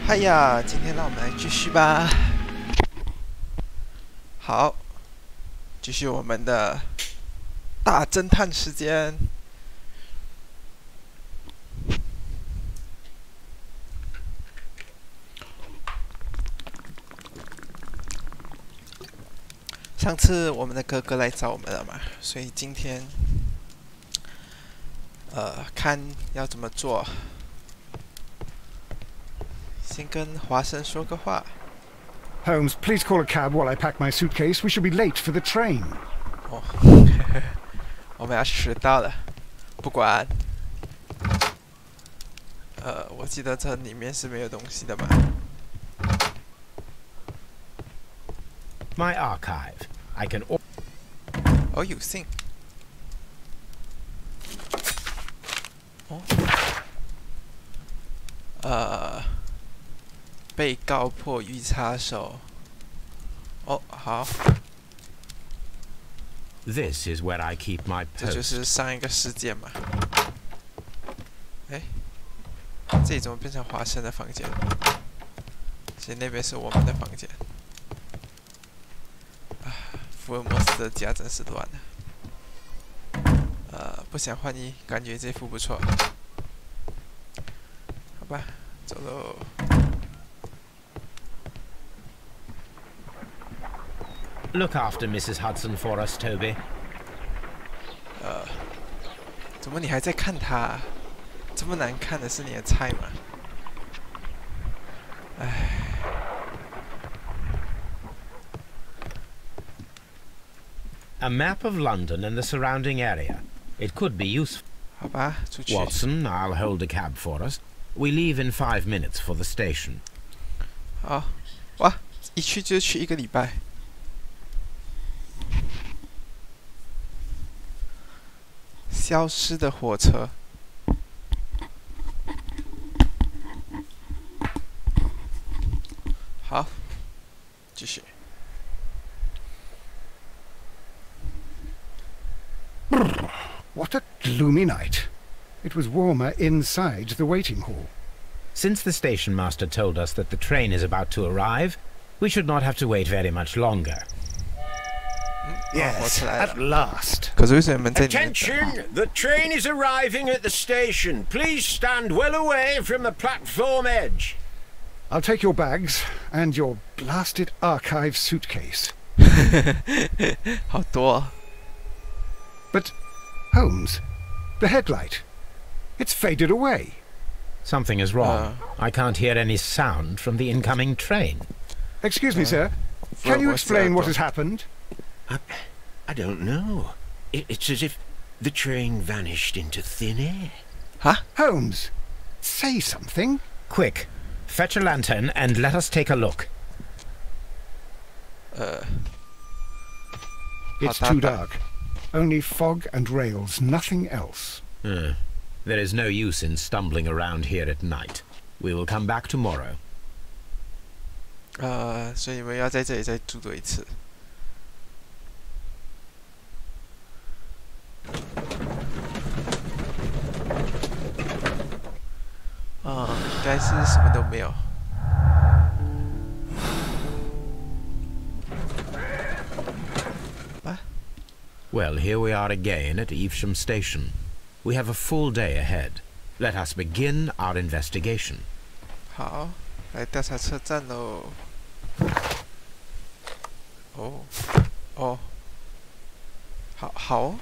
嗨呀，今天让我们来继续吧。好，继续我们的大侦探时间。上次我们的哥哥来找我们了嘛，所以今天，看要怎么做。先跟华生说个话。Holmes, please call a cab while I pack my suitcase. We should be late for the train. 哦，我们要迟到了。不管。我记得这里面是没有东西的嘛。My archive. I can. Oh, you think? 被告破御插手。哦，好。This is where I keep my 这就 post. 是上一个事件嘛。哎，这里怎么变成华生的房间？其实那边是我们的房间。啊，福尔摩斯的家真是乱了。不想换衣，感觉这副不错。好吧，走喽。Look after Mrs. Hudson for us, Toby. 怎么你还在看他？这么难看的是你的菜吗？唉。A map of London and the surrounding area. It could be useful. 好吧，出去。Watson, I'll hold a cab for us. We leave in 5 minutes for the station. 好，哇，一去就去1个礼拜。消失的火车。好，继续。What a gloomy night. It was warmer inside the waiting hall. Since the station master told us that the train is about to arrive, we should not have to wait very much longer. Yes, at last. 可是为什么你们在里面等？ Attention! The train is arriving at the station. Please stand well away from the platform edge. I'll take your bags and your blasted archive suitcase. 好多。 But, Holmes, the headlight. It's faded away. Something is wrong. I can't hear any sound from the incoming train. Excuse me, sir. Can you explain what has happened? I don't know. It's as if the train vanished into thin air. Huh? Holmes, say something. Quick, fetch a lantern and let us take a look. It's too dark. Only fog and rails, nothing else. There is no use in stumbling around here at night. We will come back tomorrow. 所以你们要在这里再住多一次。应该是什么都没有。Well, here we are again at Evesham Station. We have a full day ahead. Let us begin our investigation. 好，来调查车站喽。哦，好，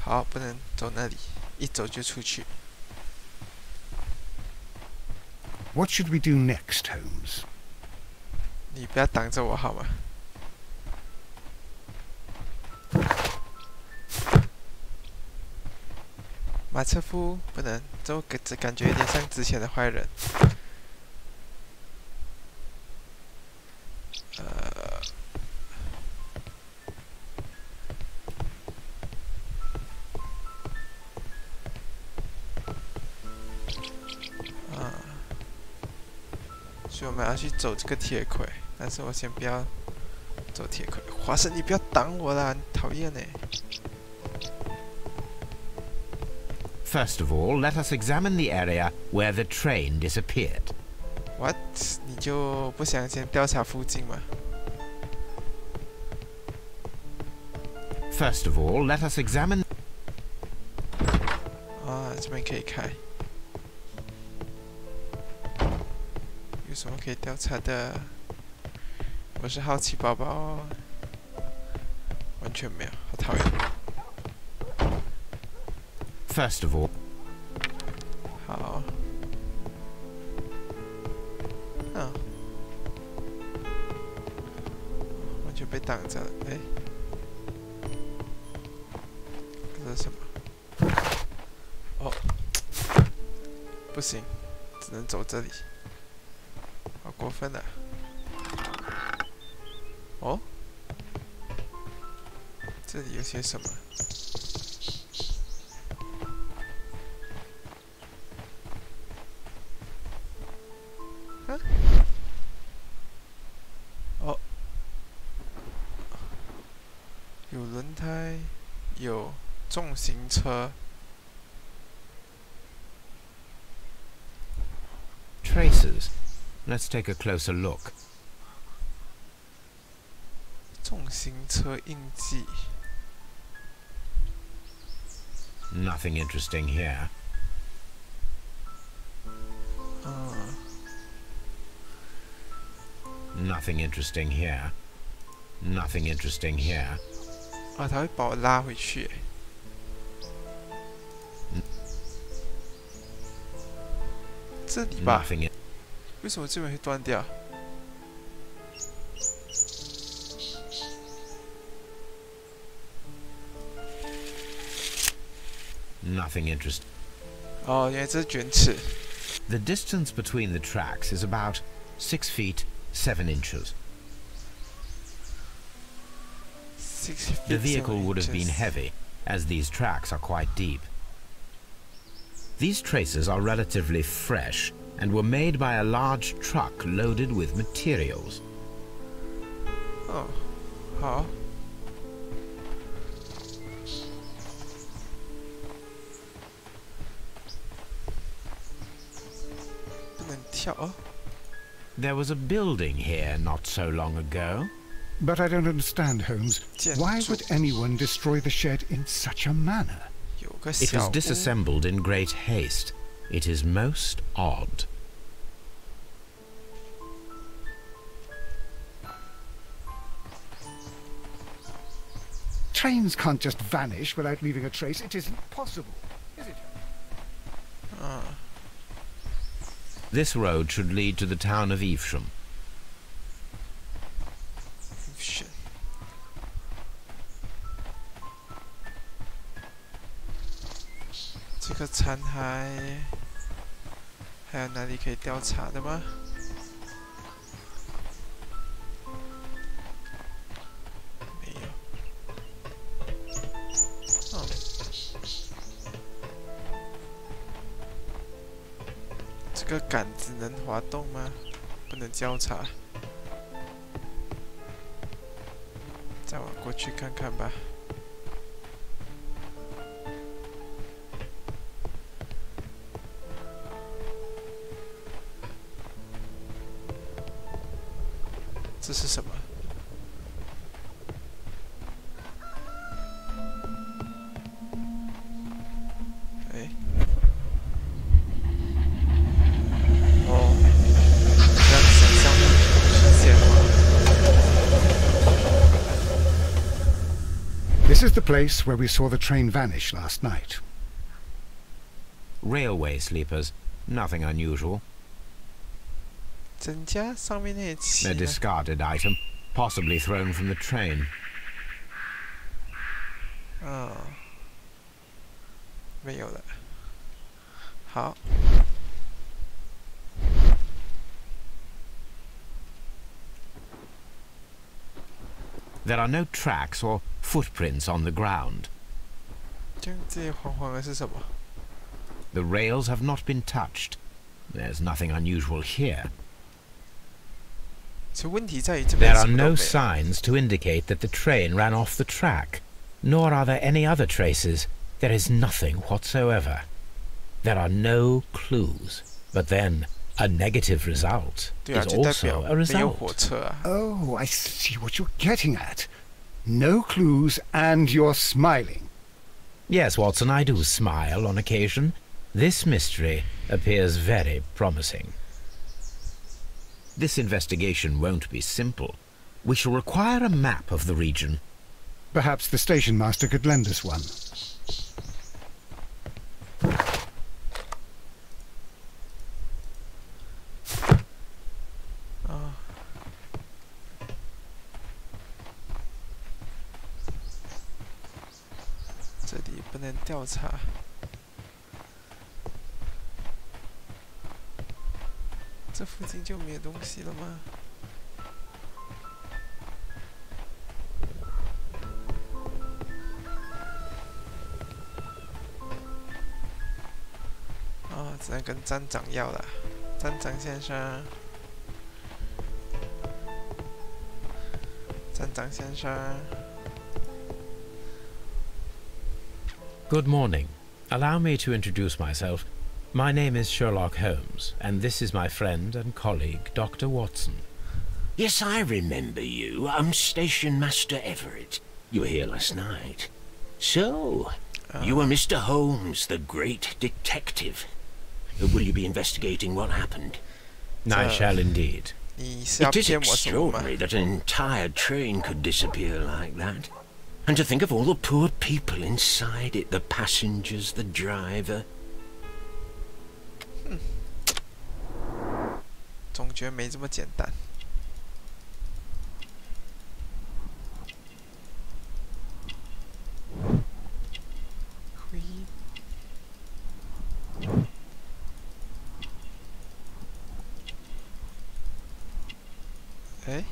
好，不能走那里，一走就出去。 What should we do next, Holmes? 你不要挡着我好吗？马车夫不能，这感觉有点像之前的坏人。所以我们要去走这个铁轨，但是我先不要走铁轨。华生，你不要挡我啦，你讨厌呢。First of all, let us examine the area where the train disappeared. What？ 你就不想先调查附近吗？ First of all, let us examine... 啊，这边可以开。有什么可以调查的？我是好奇宝宝哦，完全没有，好讨厌。 First of all... 好。嗯。完全被挡着了，哎。 这是什么？哦，不行，只能走这里。好过分啊！哦，这里有些什么？啊？哦，有轮胎，有。 重型车 Traces. Let's take a closer look. 重型车印记 Nothing interesting here. Nothing interesting here. Nothing interesting here. 啊，他会把我拉回去。 这里吧？为什么这边会断掉？ Nothing interesting. 哦，原来这是卷尺。 The distance between the tracks is about 6 feet 7 inches. 6 feet The vehicle 7 would have been inches. heavy, as these tracks are quite deep. These traces are relatively fresh and were made by a large truck loaded with materials. 哦，好。不能跳哦。 There was a building here not so long ago. But I don't understand, Holmes. Why would anyone destroy the shed in such a manner? 有个 It 小 was 屋。 disassembled in great haste. It is most odd. Trains can't just vanish without leaving a trace. It isn't possible, is it? This road should lead to the town of Evesham. 是。这个残骸还有哪里可以调查的吗？没有。哦。这个杆子能滑动吗？不能交叉。再往过去看看吧。 这是什么？哎，哦，让想象力实现吗？ This is the place where we saw the train vanish last night. Railway sleepers. Nothing unusual. 增加上面那些漆 A 呢？ discarded item, possibly thrown from the train. 嗯，没有了。好。 There are no tracks or footprints on the ground. 这样这些黄黄的是什么？ The rails have not been touched. There's nothing unusual here. 其实问题在于这边 There 什 are 么都 no 没有。 signs to indicate that the train ran off the track, nor are there any other traces. There is nothing whatsoever. There are no clues, but then a negative result 对啊， is 就代 also 表 a 没有火 result. 车啊。 Oh, I see what you're getting at. No clues and you're smiling. Yes, Watson, I do smile on occasion. This mystery appears very promising. This investigation won't be simple. We shall require a map of the region. Perhaps the station master could lend us one. 这里不能调查。这附近就没有东西了吗？啊，只能跟站长要了。站长先生，站长先生。 Good morning. Allow me to introduce myself. My name is Sherlock Holmes, and this is my friend and colleague, Dr. Watson. Yes, I remember you. I'm Station Master Everett. You were here last night. So, you are Mr. Holmes, the great detective. Will you be investigating what happened? I shall indeed. 你是要 It is 骗我什么吗？ extraordinary that an entire train could disappear like that. And to think of all the poor people inside it, the passengers, the driver. 总觉得没这么简单。嘿，哎，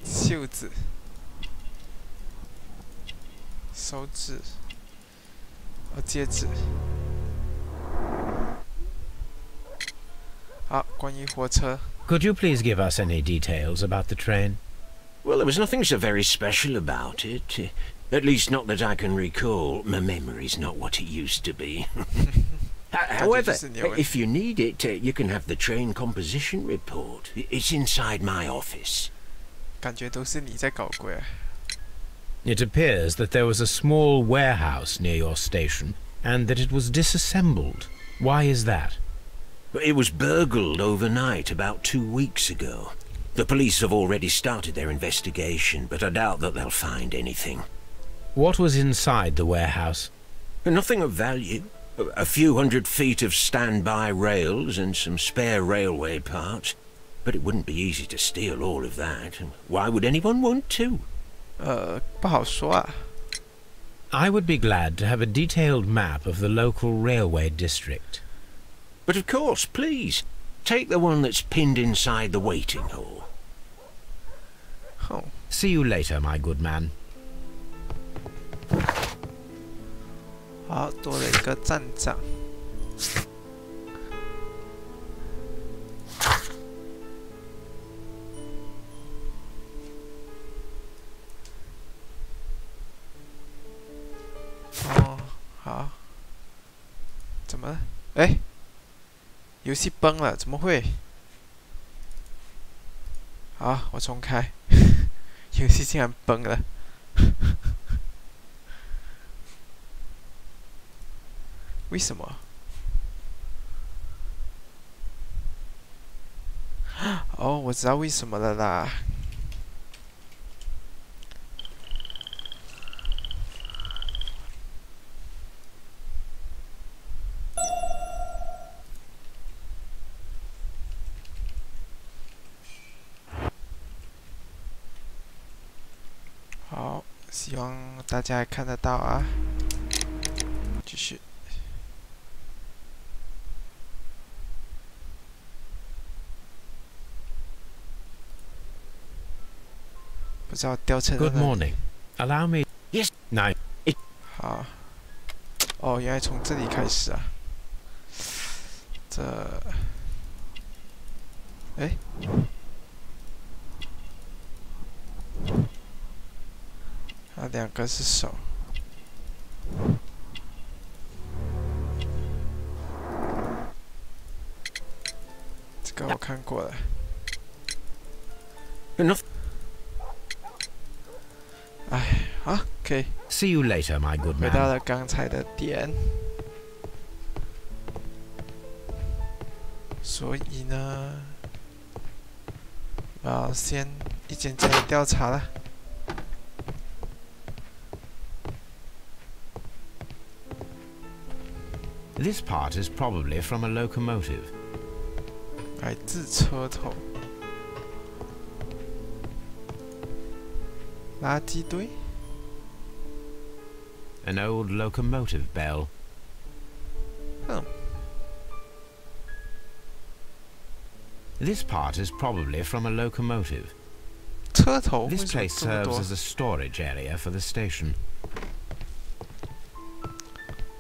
袖子。 手指，戒指。好，关于火车。 Could you please give us any details about the train? Well, there was nothing so very special about it. At least not that I can recall. My memory's not what it used to be. However, if you need it, you can have the train composition report. It's inside my office. 感觉都是你在搞鬼。 It appears that there was a small warehouse near your station, and that it was disassembled. Why is that? It was burgled overnight about 2 weeks ago. The police have already started their investigation, but I doubt that they'll find anything. What was inside the warehouse? Nothing of value. A few hundred feet of standby rails and some spare railway parts. But it wouldn't be easy to steal all of that. Why would anyone want to? 不好说啊。 I would be glad to have a detailed map of the local railway district. But of course, please, take the one that's pinned inside the waiting hall. 哦， See you later, my good man. 好，多了一个站长。哦，好。怎么了？哎，游戏崩了，怎么会？好，我重开。游戏竟然崩了。为什么？哦，我知道为什么了啦。好，希望大家看得到啊。继续。 不知道掉成了 Good 哪里。 morning. Allow me. Yes. Now, 好。哦，原来从这里开始啊。这，哎，啊，两个是手。个我看过了。哎，好，可以。See you later, my good 回到 man. 了刚才的点。所以呢，我要先一间间调查了。This part is probably from a locomotive. 来自车头。垃圾堆。An old locomotive bell. This part is probably from a locomotive. 车头。 This place serves as a storage area for the station.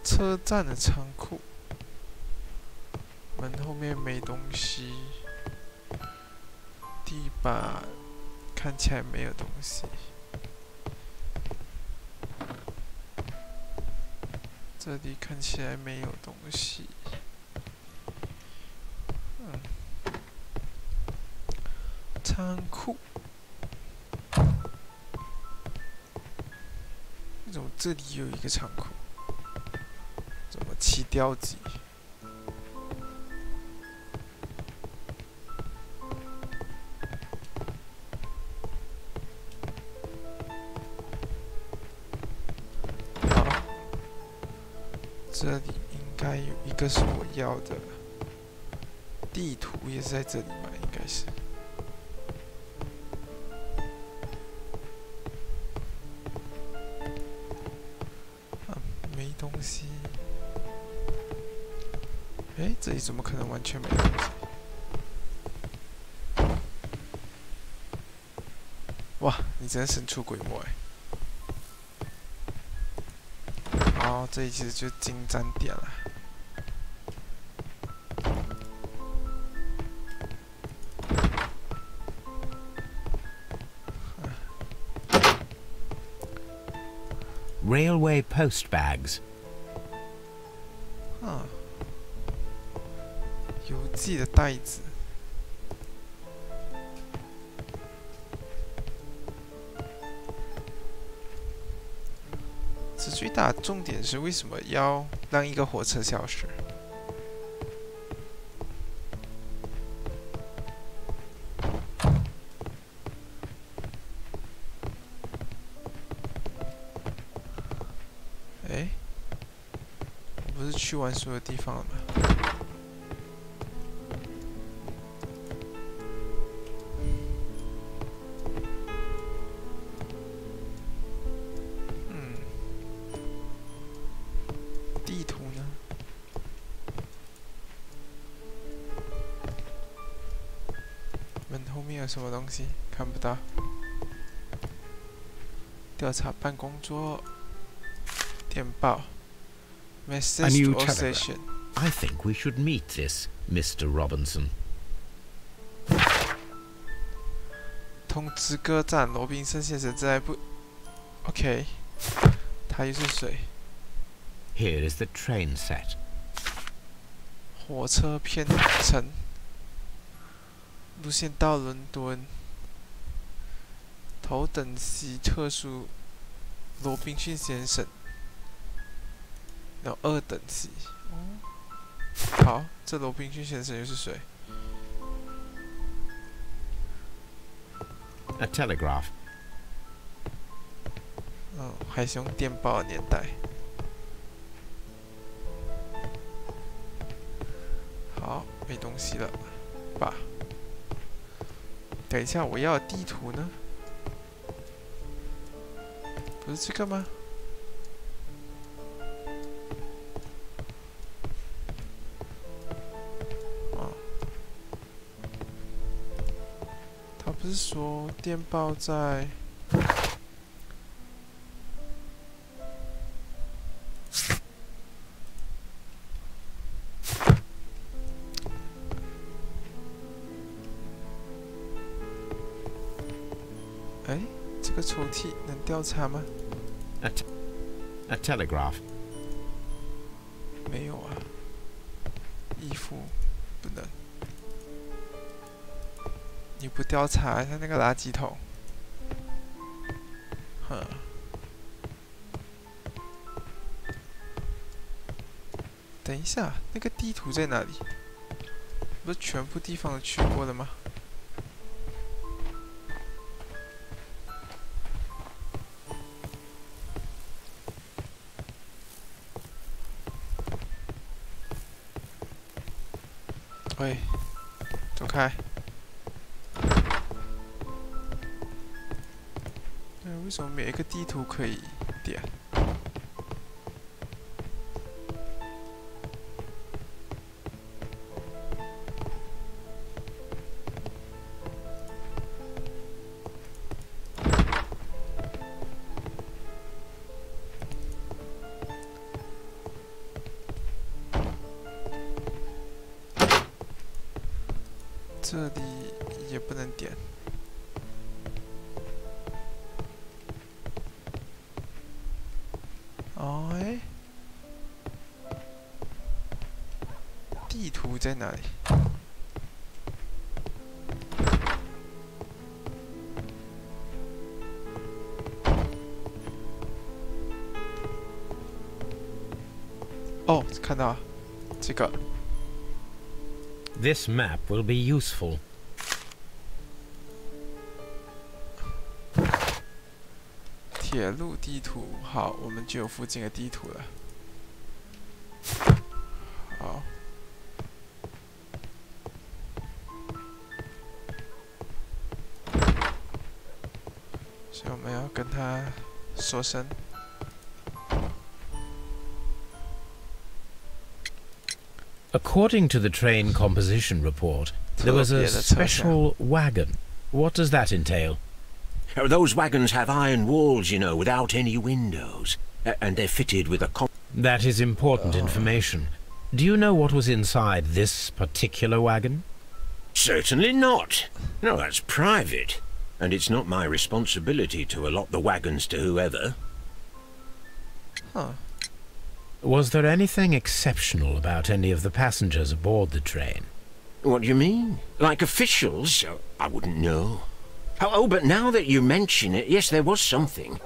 车站的仓库。门后面没东西。地板看起来没有东西。这里看起来没有东西。仓库。为什么这里有一个仓库？怎么起吊机？好，这里应该有一个是我要的地图，也是在这里吧？应该是。没东西。哎，这里怎么可能完全没东西？哇，你真的神出鬼没哎！好，这里其实就是进站点了。Railway post bags. 邮寄的袋子。此最大的重点是为什么要让一个火车消失？哎，我不是去完所有地方了吗？地图呢？门后面有什么东西？看不到。调查办公桌。电报。Message to all station. I think we should meet this Mr. Robinson. 通知各站，罗宾森先生在不 ？OK， 他又是谁？ Here is the train set. 火车偏程，路线到伦敦。头等席特殊，罗宾逊先生。然后2等席。好，这罗宾逊先生又是谁？ A telegraph. 还是用电报的年代。好，没东西了吧？等一下，我要的地图呢？不是这个吗？他不是说电报在？哎，这个抽屉能调查吗？ A telegraph. 没有啊，衣服不能。你不调查一下那个垃圾桶？哼。等一下，那个地图在哪里？不是全部地方都去过了吗？喂，走开！为什么每一个地图可以点？这里也不能点。哦，哎，地图在哪里？哦，看到这个。 This map will be useful. 铁路地图，好，我们就有附近的地图了。好，所以我们要跟他说声。 According to the train composition report, there was a special wagon. What does that entail? Those wagons have iron walls, you know, without any windows. And they're fitted with a... That is important information. Do you know what was inside this particular wagon? Certainly not. No, that's private. And it's not my responsibility to allot the wagons to whoever. Huh. Was there anything exceptional about any of the passengers aboard the train? What do you mean? Like officials? I wouldn't know. Oh, but now that you mention it, yes, there was something.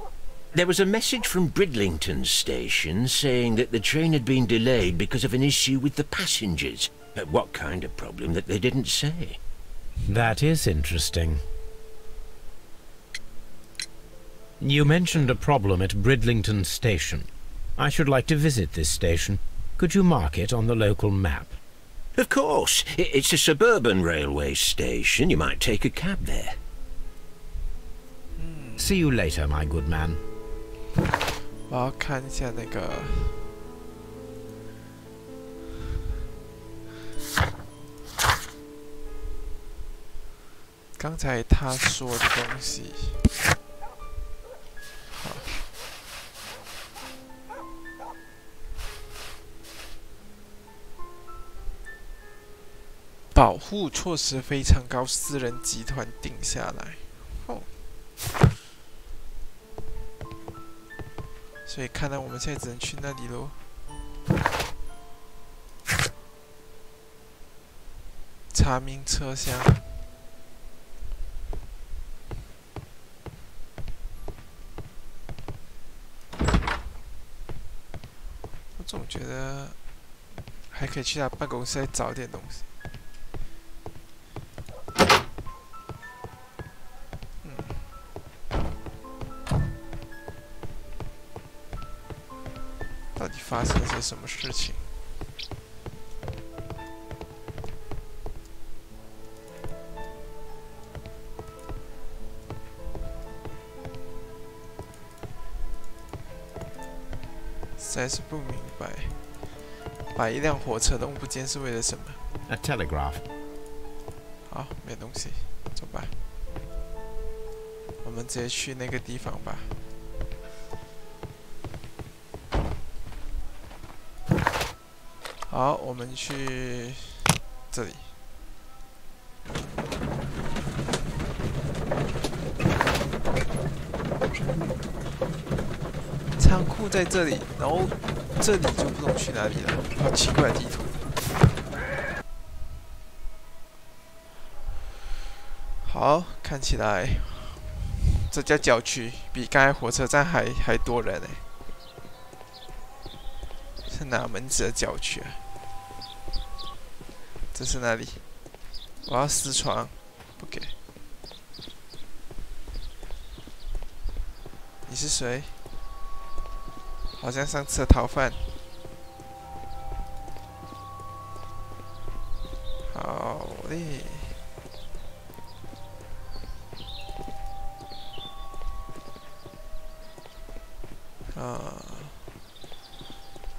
There was a message from Bridlington station saying that the train had been delayed because of an issue with the passengers. What kind of problem that they didn't say? That is interesting. You mentioned a problem at Bridlington station. I should like to visit this station. Could you mark it on the local map? Of course. It's a suburban railway station. You might take a cab there. See you later, my good man. 我要看一下那个。刚才他说的东西。 保护措施非常高，私人集团定下来。哦，所以看来我们现在只能去那里喽。查明车厢。我总觉得还可以去他办公室再找点东西。 到底发生了些什么事情？实在是不明白，把一辆火车弄不见是为了什么 ？A telegraph. 好，没东西，走吧。我们直接去那个地方吧。 好，我们去这里。仓库在这里，然后这里就不懂去哪里了。好奇怪的地图。好，看起来这家郊区比刚才火车站还多人呢。是哪门子的郊区啊？这是哪里？我要私闯，不给。你是谁？好像上次的逃犯。好嘞。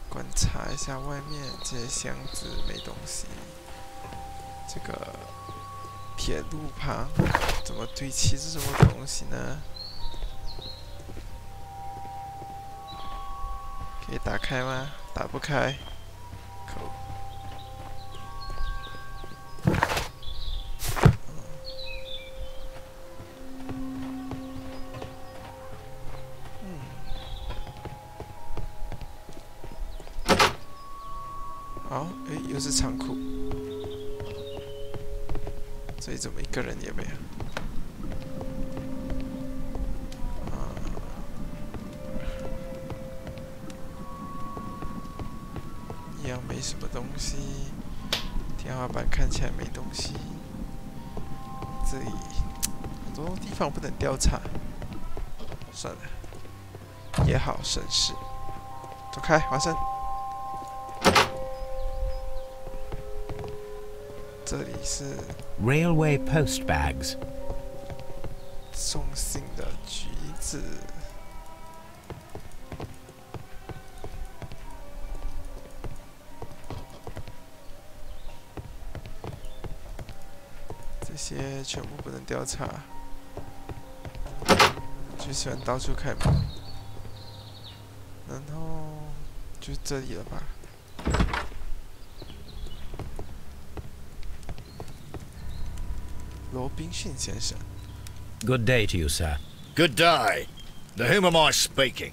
观察一下外面这些箱子，没东西。这个铁路旁怎么堆砌着什么东西呢？可以打开吗？打不开。可恶。好，又是仓库。这里怎么一个人也没有？一样没什么东西。天花板看起来没东西。这里很多地方不能调查。算了，也好省事。走开，华生。这里是 Railway post bags. 送信的橘子。这些全部不能调查，就喜欢到处开门。然后就这里了吧。罗宾逊先生。Good day to you, sir. Good day. To whom am I speaking?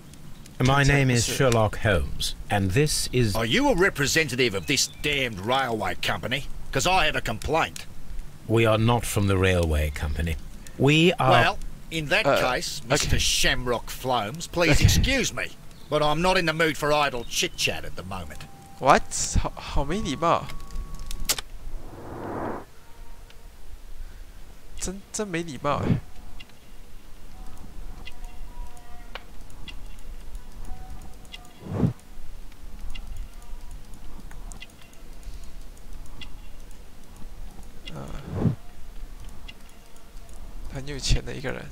My name is Sherlock Holmes, and this is... Are you a representative of this damned railway company? Because I have a complaint. We are not from the railway company. We are... Well, in that case, Mr. Shamrock Flomes, please excuse me, but I'm not in the mood for idle chit-chat at the moment. What? 好没礼貌。真没礼貌哎！很有钱的一个人。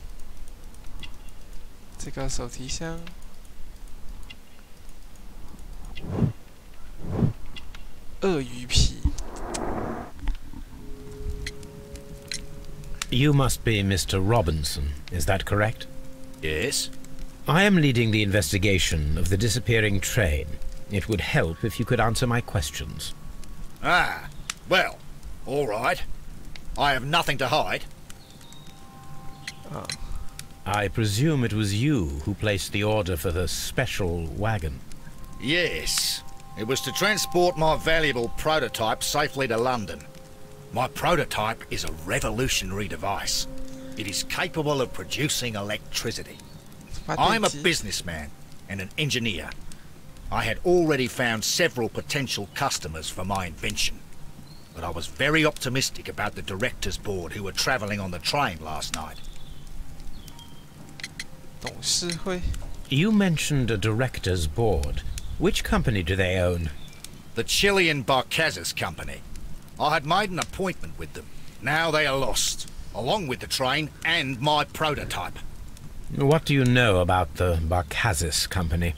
这个手提箱，鳄鱼皮。You must be Mr. Robinson, is that correct? Yes. I am leading the investigation of the disappearing train. It would help if you could answer my questions. Ah, well, all right. I have nothing to hide. Oh. I presume it was you who placed the order for the special wagon. Yes. It was to transport my valuable prototype safely to London. My prototype is a revolutionary device. It is capable of producing electricity. I'm a businessman and an engineer. I had already found several potential customers for my invention. But I was very optimistic about the directors' board who were travelling on the train last night. 董事会 You mentioned a directors' board. Which company do they own? The Chilean Barcazes Company. I had made an appointment with them. Now they are lost, along with the train and my prototype. What do you know about the Barcazes Company?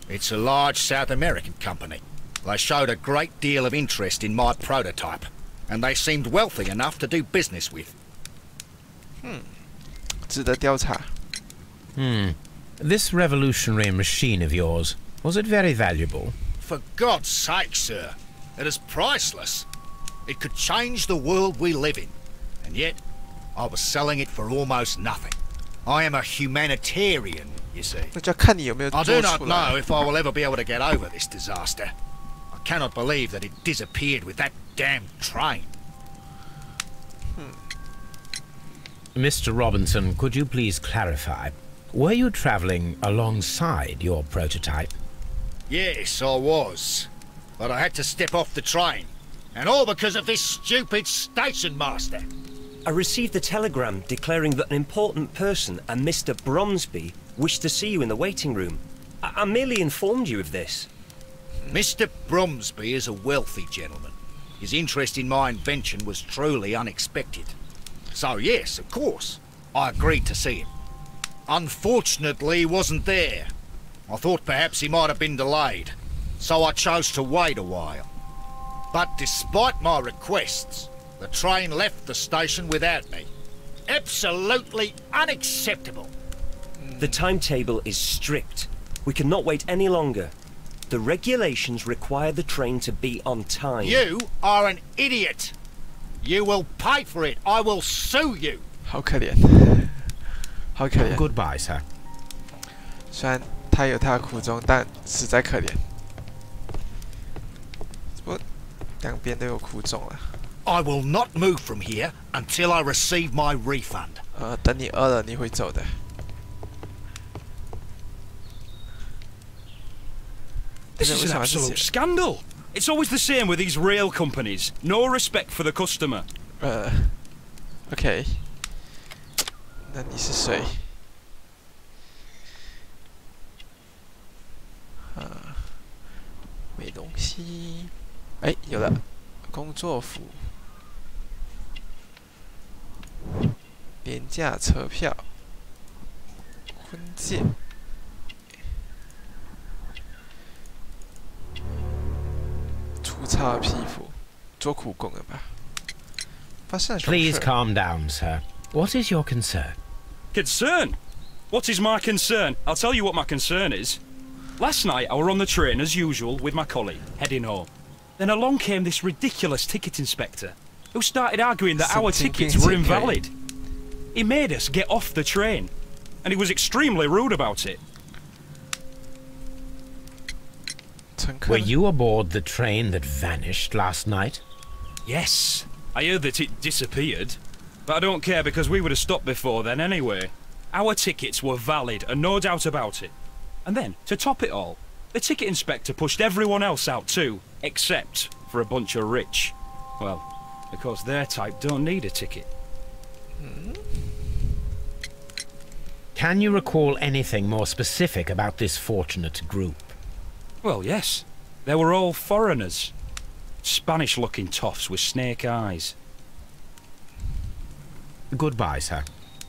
It's a large South American company. They showed a great deal of interest in my prototype, and they seemed wealthy enough to do business with. 值得调查。This revolutionary machine of yours, was it very valuable? For God's sake, sir, it is priceless. It could change the world we live in, and yet I was selling it for almost nothing. I am a humanitarian, you see. 那就要看你有没有 I 做 do 出 not 来。 know if I will ever be able to get over this disaster. I cannot believe that it disappeared with that damn train. Mr. Robinson, could you please clarify? Were you travelling alongside your prototype? Yes, I was. But I had to step off the train. And all because of this stupid station master. I received a telegram declaring that an important person, a Mr. Bromsby, wished to see you in the waiting room. I merely informed you of this. Mr. Bromsby is a wealthy gentleman. His interest in my invention was truly unexpected. So yes, of course, I agreed to see him. Unfortunately, he wasn't there. I thought perhaps he might have been delayed, so I chose to wait a while. But despite my requests, the train left the station without me. Absolutely unacceptable. The timetable is strict. We cannot wait any longer. The regulations require the train to be on time. You are an idiot. You will pay for it. I will sue you. 好可怜，好可怜。 Goodbye, sir. 虽然他有他的苦衷，但实在可怜。不过两边都有苦衷了。 I will not move from here until I receive my refund. 等你饿了，你会走的。 This is an absolute scandal. It's always the same with these rail companies. No respect for the customer. OK。那你是谁？没东西。哎，有了，工作服。廉价车票。婚戒。 粗糙的皮肤，做苦工的吧？发生了什么事？ Please calm down, sir. What is your concern? Concern? What is my concern? I'll tell you what my concern is. Last night I were on the train as usual with my colleague, heading home. Then along came this ridiculous ticket inspector, who started arguing that our tickets were invalid. He made us get off the train, and he was extremely rude about it. Were you aboard the train that vanished last night? Yes, I heard that it disappeared. But I don't care because we would have stopped before then anyway. Our tickets were valid and no doubt about it. And then, to top it all, the ticket inspector pushed everyone else out too, except for a bunch of rich. Well, of course their type don't need a ticket. Can you recall anything more specific about this fortunate group? Well, yes. They were all foreigners. Spanish-looking toffs with snake eyes. Goodbye, sir.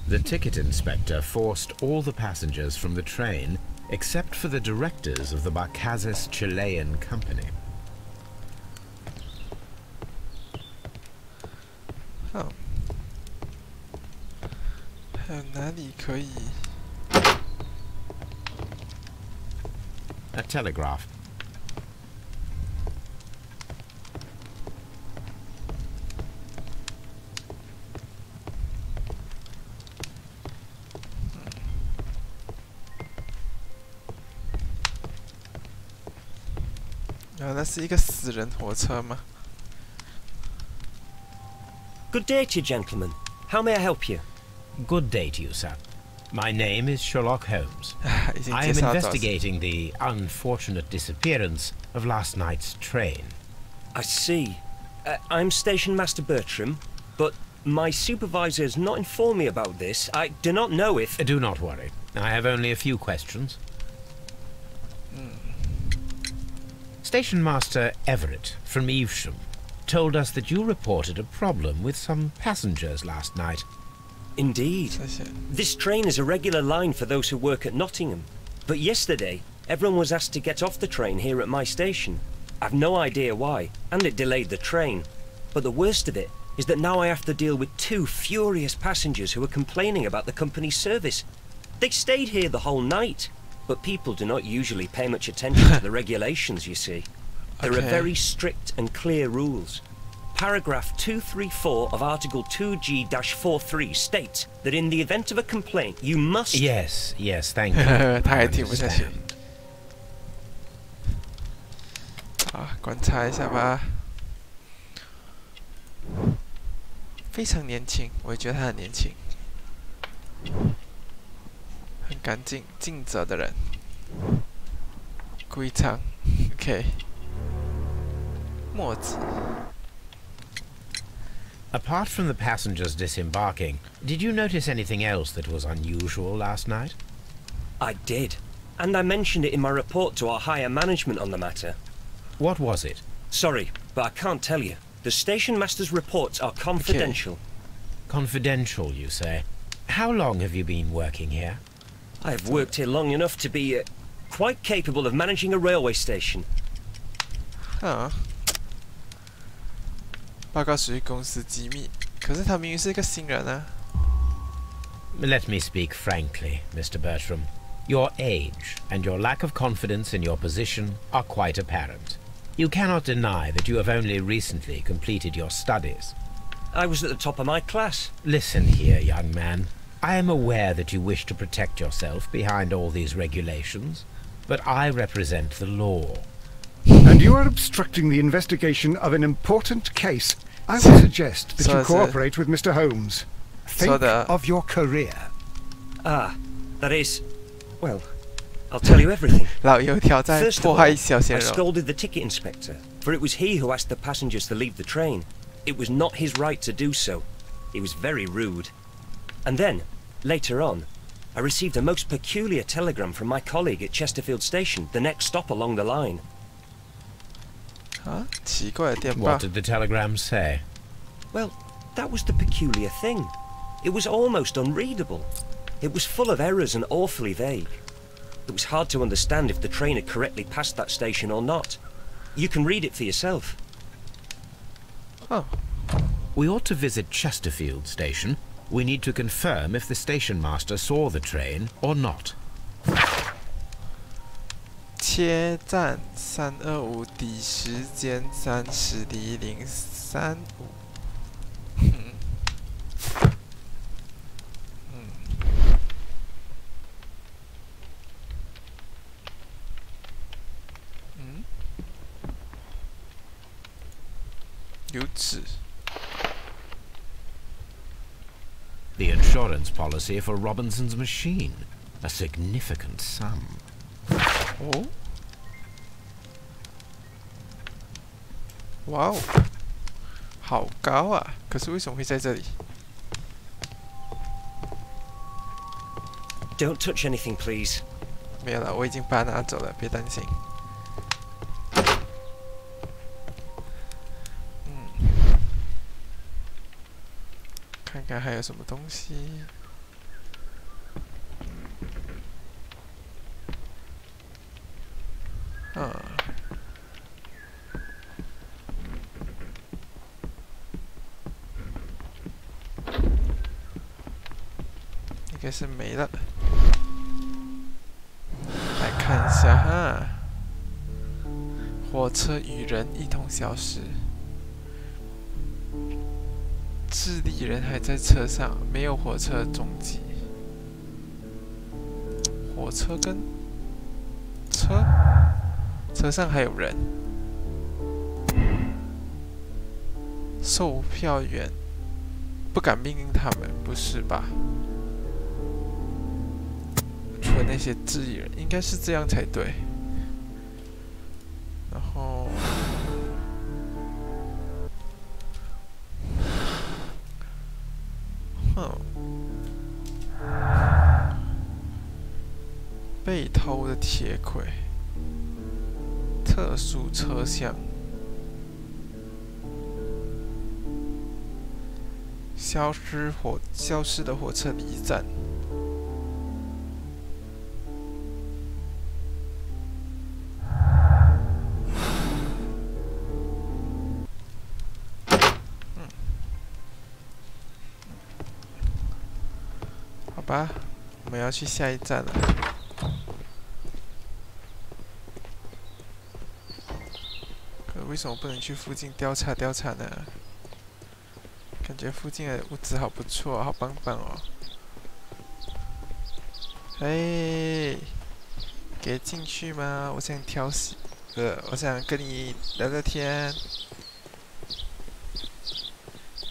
The ticket inspector forced all the passengers from the train except for the directors of the Barcazes Chilean Company. Oh. 还有哪里可以？ A telegraph.那是一个死人火车吗？ Good day to you, gentlemen. How may I help you? Good day to you, sir. My name is Sherlock Holmes. 已经 I 介 am 绍到。 investigating the unfortunate disappearance of last night's train. I see. I'm Station Master Bertram, but my supervisor has not informed me about this. I do not know if... Do not worry. I have only a few questions. Station Master Everett from Evesham told us that you reported a problem with some passengers last night. Indeed. 谢谢。 This train is a regular line for those who work at Nottingham. But yesterday, everyone was asked to get off the train here at my station. I've no idea why, and it delayed the train. But the worst of it is that now I have to deal with two furious passengers who are complaining about the company's service. They stayed here the whole night, but people do not usually pay much attention to the regulations, you see. There are Okay. very strict and clear rules. Paragraph 234 of Article 2G-43 states that in the event of a complaint, you must... Yes, yes, thank you. 他 I 还听不下去。 understand. 好，观察一下吧。非常年轻，我也觉得他很年轻。很干净、尽责的人。归场 ，OK。墨子。Apart from the passengers disembarking, did you notice anything else that was unusual last night? I did. And I mentioned it in my report to our higher management on the matter. What was it? Sorry, but I can't tell you. The station master's reports are confidential. Okay. Confidential, you say? How long have you been working here? I have worked here long enough to be quite capable of managing a railway station. 报告属于公司机密，可是他明明是一个新人啊。Let me speak frankly, Mr. Bertram. Your age and your lack of confidence in your position are quite apparent. You cannot deny that you have only recently completed your studies. I was at the top of my class. Listen here, young man. I am aware that you wish to protect yourself behind all these regulations, but I represent the law. And you are obstructing the investigation of an important case. I would suggest that you cooperate with Mr. Holmes. Think of your career. Ah, that is... Well, I'll tell you everything. First of all, I scolded the ticket inspector, for it was he who asked the passengers to leave the train. It was not his right to do so. He was very rude. And then, later on, I received a most peculiar telegram from my colleague at Chesterfield Station, the next stop along the line. What did the telegram say? Well, that was the peculiar thing. It was almost unreadable. It was full of errors and awfully vague. It was hard to understand if the train had correctly passed that station or not. You can read it for yourself. Oh. We ought to visit Chesterfield Station. We need to confirm if the station master saw the train or not. 切站325底时间30厘035。有纸。The insurance policy for Robinson's machine. A significant sum. 哦，哇哦，好高啊！可是为什么会在这里 ？Don't touch anything, please. 没有了，我已经把它拿走了，别担心。看看还有什么东西。应该是没了。来看一下哈，火车与人一同消失。智利人还在车上，没有火车踪迹。火车跟车上还有人。售票员不敢命令他们，不是吧？除了那些智利人，应该是这样才对。然后。被偷的铁轨，特殊车厢，消失的火车离站。好吧，我们要去下一站了。为什么不能去附近调查调查呢？感觉附近的物资好不错，好棒棒哦！哎，给进去吗？我想调戏，我想跟你聊聊天。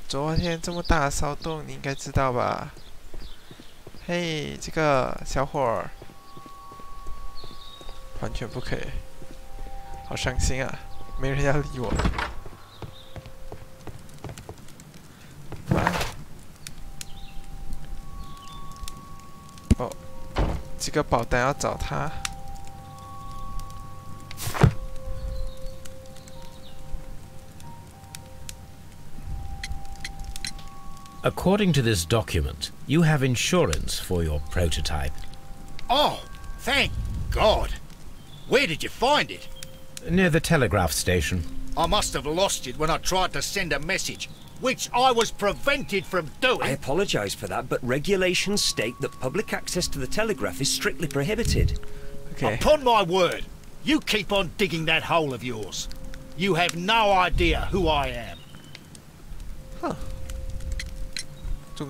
昨天这么大的骚动，你应该知道吧？嘿，这个小伙儿，完全不可以，好伤心啊，没人要理我。哦，这个保单要找他。 According to this document, you have insurance for your prototype. Oh, thank God. Where did you find it? Near the telegraph station. I must have lost it when I tried to send a message, which I was prevented from doing. I apologise for that, but regulations state that public access to the telegraph is strictly prohibited. Okay. Upon my word, you keep on digging that hole of yours. You have no idea who I am. Huh.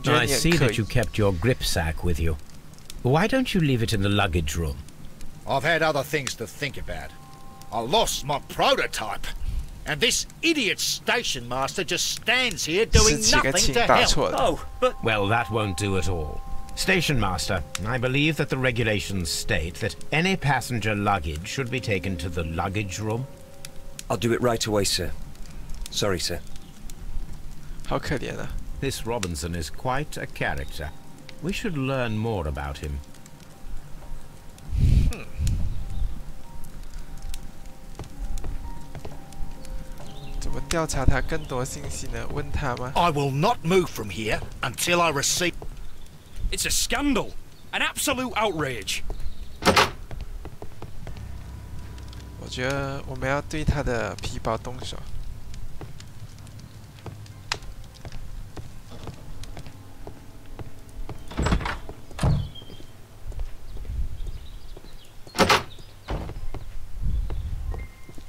I see that you kept your gripsack with you. Why don't you leave it in the luggage room? I've had other things to think about. I lost my prototype. And this idiot station master just stands here doing nothing to help. Oh, but... Well, that won't do at all. Station master, I believe that the regulations state that any passenger luggage should be taken to the luggage room. I'll do it right away, sir. Sorry, sir. 好可怜啊。 This Robinson is quite a character. We should learn more about him. 怎么调查他更多信息呢？问他吗 I will not move from here until I receive... It's a scandal! An absolute outrage! 我觉得我们要对他的皮包动手。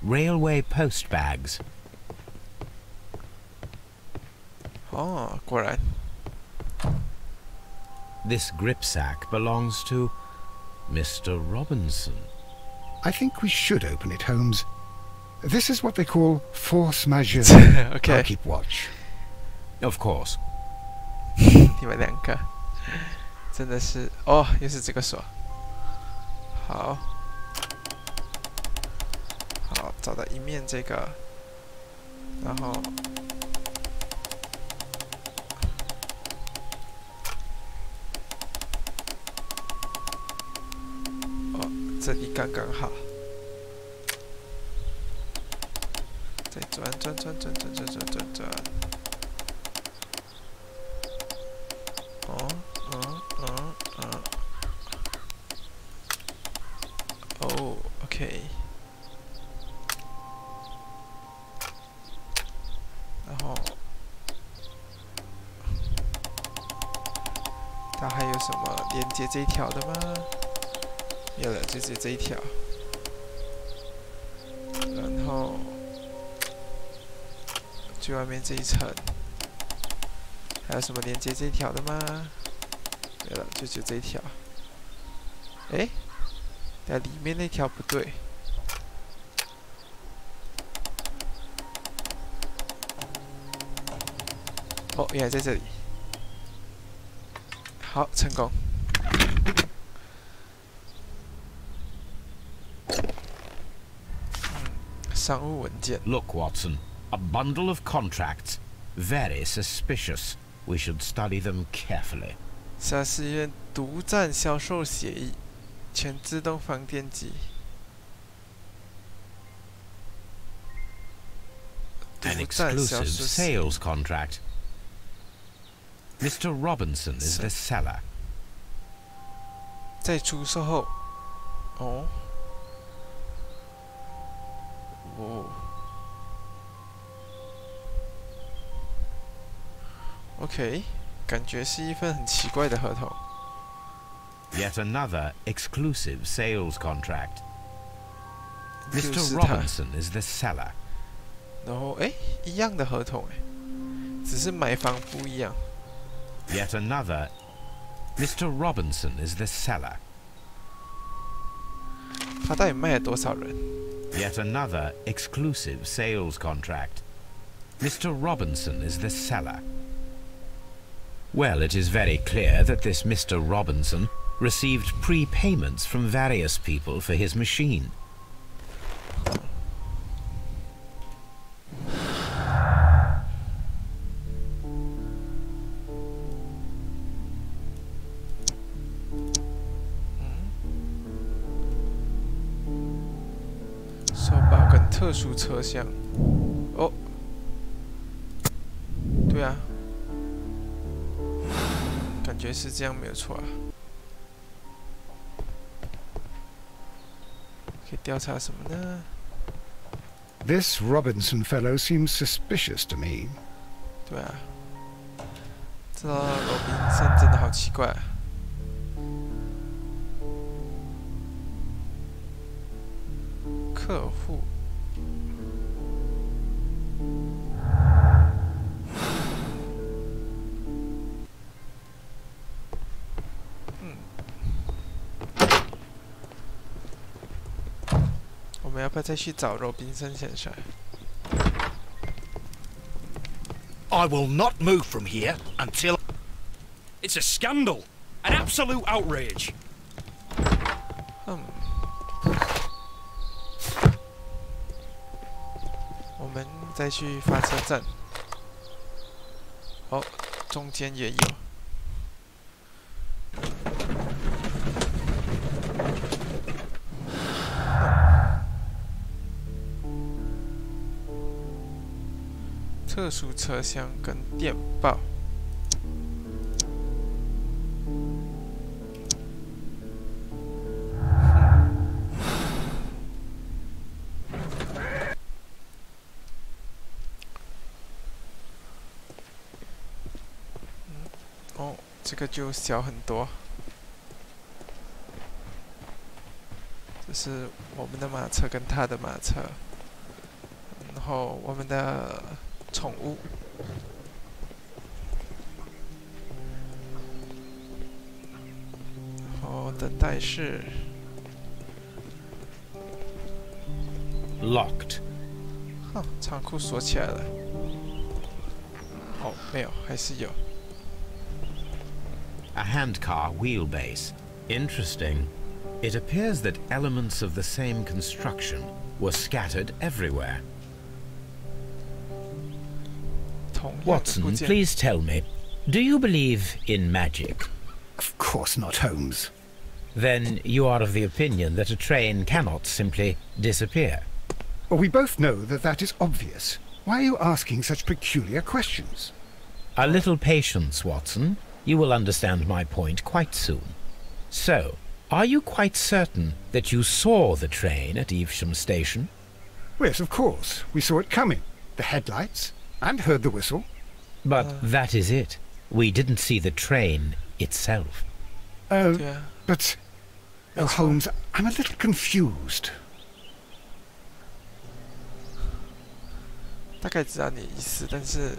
Railway post bags. 哦，果然。 This gripsack belongs to Mr. Robinson. I think we should open it, Holmes. This is what they call force majeure. Okay. I'll keep watch. Of course. 你们两个真的是哦，又是这个锁。好，好，找到一面这个，然后哦，这里刚刚好。再转转转转转转转转转。 哦 ，OK。然后，它还有什么连接这一条的吗？有了，就是这一条。然后，最外面这一层。 还有什么连接这一条的吗？对了，就这一条。哎，但里面那条不对。哦，原来在这里。好，成功。商务文件。Look, Watson, a bundle of contracts. Very suspicious. We should study them carefully. 夏世苑独占销售协议，全自动放电机。An exclusive sales contract. Mr. Robinson is the seller. 在出售后，哦，哦。 OK， 感觉是一份很奇怪的合同。Yet another exclusive sales contract. Mr. Robinson is the seller. 然后，哎，一样的合同，哎，只是买方不一样。Yet another. Mr. Robinson is the seller. 他到底卖了多少人 ？Yet another exclusive sales contract. Mr. Robinson is the seller. Well, it is very clear that this Mr. Robinson received prepayments from various people for his machine.手把跟特殊车厢，哦，对啊，感觉是这样没有错啊。可以调查什么呢？ This Robinson fellow seems suspicious to me. 对啊，这罗宾森真的好奇怪啊。 客户，我们要不要再去找罗宾森先生 I will not move from here until. It's a scandal, an absolute outrage. 我们再去发车站。哦，中间也有。特殊车厢跟电报。哦，这个就小很多。这是我们的马车跟他的马车，然后我们的宠物。然后等待室。Locked. 哼，仓库锁起来了。哦，没有，还是有。 A handcar wheelbase. Interesting. It appears that elements of the same construction were scattered everywhere. Watson, please tell me, do you believe in magic? Of course not, Holmes. Then you are of the opinion that a train cannot simply disappear? Well, we both know that that is obvious. Why are you asking such peculiar questions? A little patience, Watson. You will understand my point quite soon. So, are you quite certain that you saw the train at Evesham Station? Yes, of course. We saw it coming. The headlights, and heard the whistle. But that is it. We didn't see the train itself. Yeah. But... Oh, Holmes, I'm a little confused. 大概知道你的意思，但是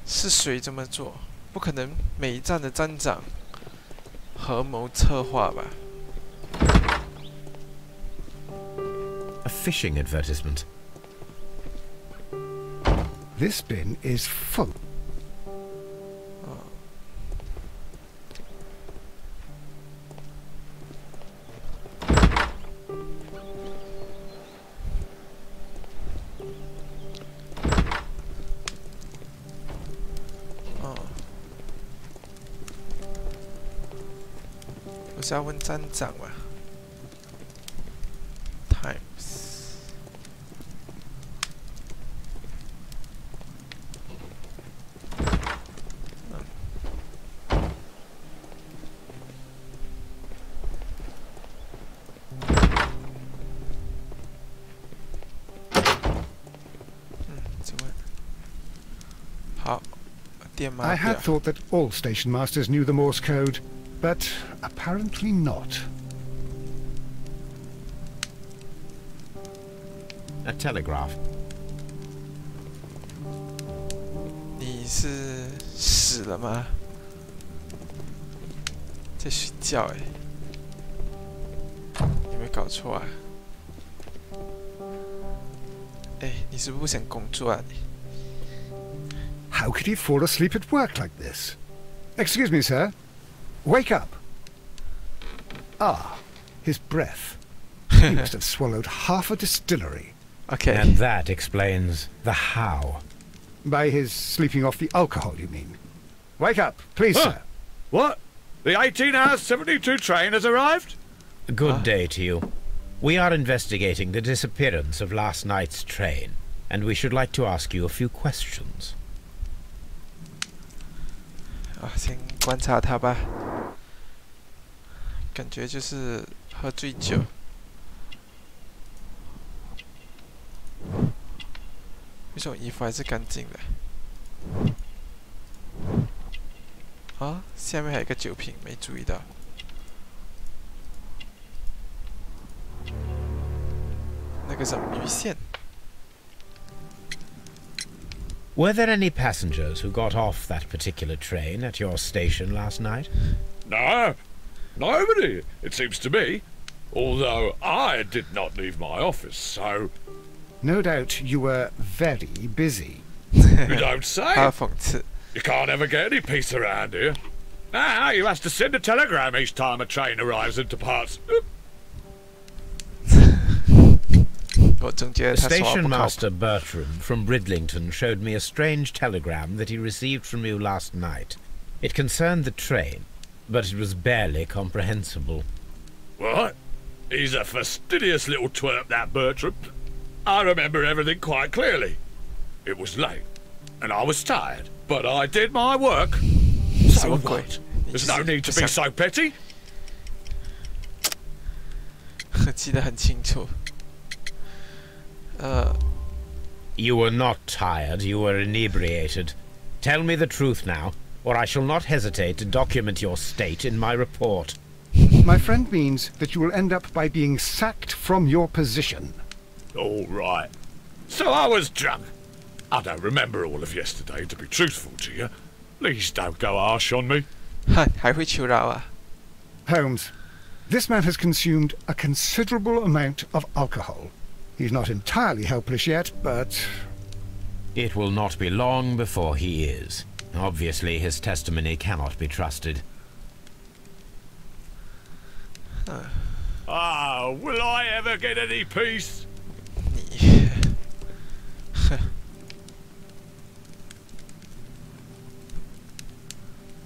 是谁这么做？不可能每一站的站长合谋策划吧 ？A fishing advertisement. This bin is full. Oh. 我是要问站长吧 ？Times。 I had thought that all station masters knew the Morse code, but apparently not. A telegraph. 你是死了吗？在睡觉哎？有没有搞错啊？哎，你是不是不想工作啊你？ How could he fall asleep at work like this? Excuse me, sir. Wake up. Ah, his breath. He must have swallowed half a distillery. Okay. And that explains the how. By his sleeping off the alcohol, you mean? Wake up, please, sir. What? The 18-hour-72 train has arrived? Good day to you. We are investigating the disappearance of last night's train, and we should like to ask you a few questions. 先观察他吧。感觉就是喝醉酒。为什么衣服还是干净的？啊，下面还有一个酒瓶，没注意到。那个什么鱼线。 Were there any passengers who got off that particular train at your station last night? No, nobody, it seems to me. Although I did not leave my office, so... No doubt you were very busy. You don't say. 他讽刺。 You can't ever get any peace around here. Now you have to send a telegram each time a train arrives and departs. Station Master Bertram from Bridlington showed me a strange telegram that he received from you last night. It concerned the train, but it was barely comprehensible. What? He's a fastidious little twerp, that Bertram. I remember everything quite clearly. It was late, and I was tired, but I did my work. So what? There's no need to be so petty. 记得很清楚。 You were not tired, you were inebriated. Tell me the truth now, or I shall not hesitate to document your state in my report. My friend means that you will end up by being sacked from your position. All right. So I was drunk. I don't remember all of yesterday, to be truthful to you. Please don't go harsh on me. 还会求饶啊 Holmes, this man has consumed a considerable amount of alcohol. He's not entirely helpless yet, but... It will not be long before he is. Obviously, his testimony cannot be trusted. Ah, will I ever get any peace?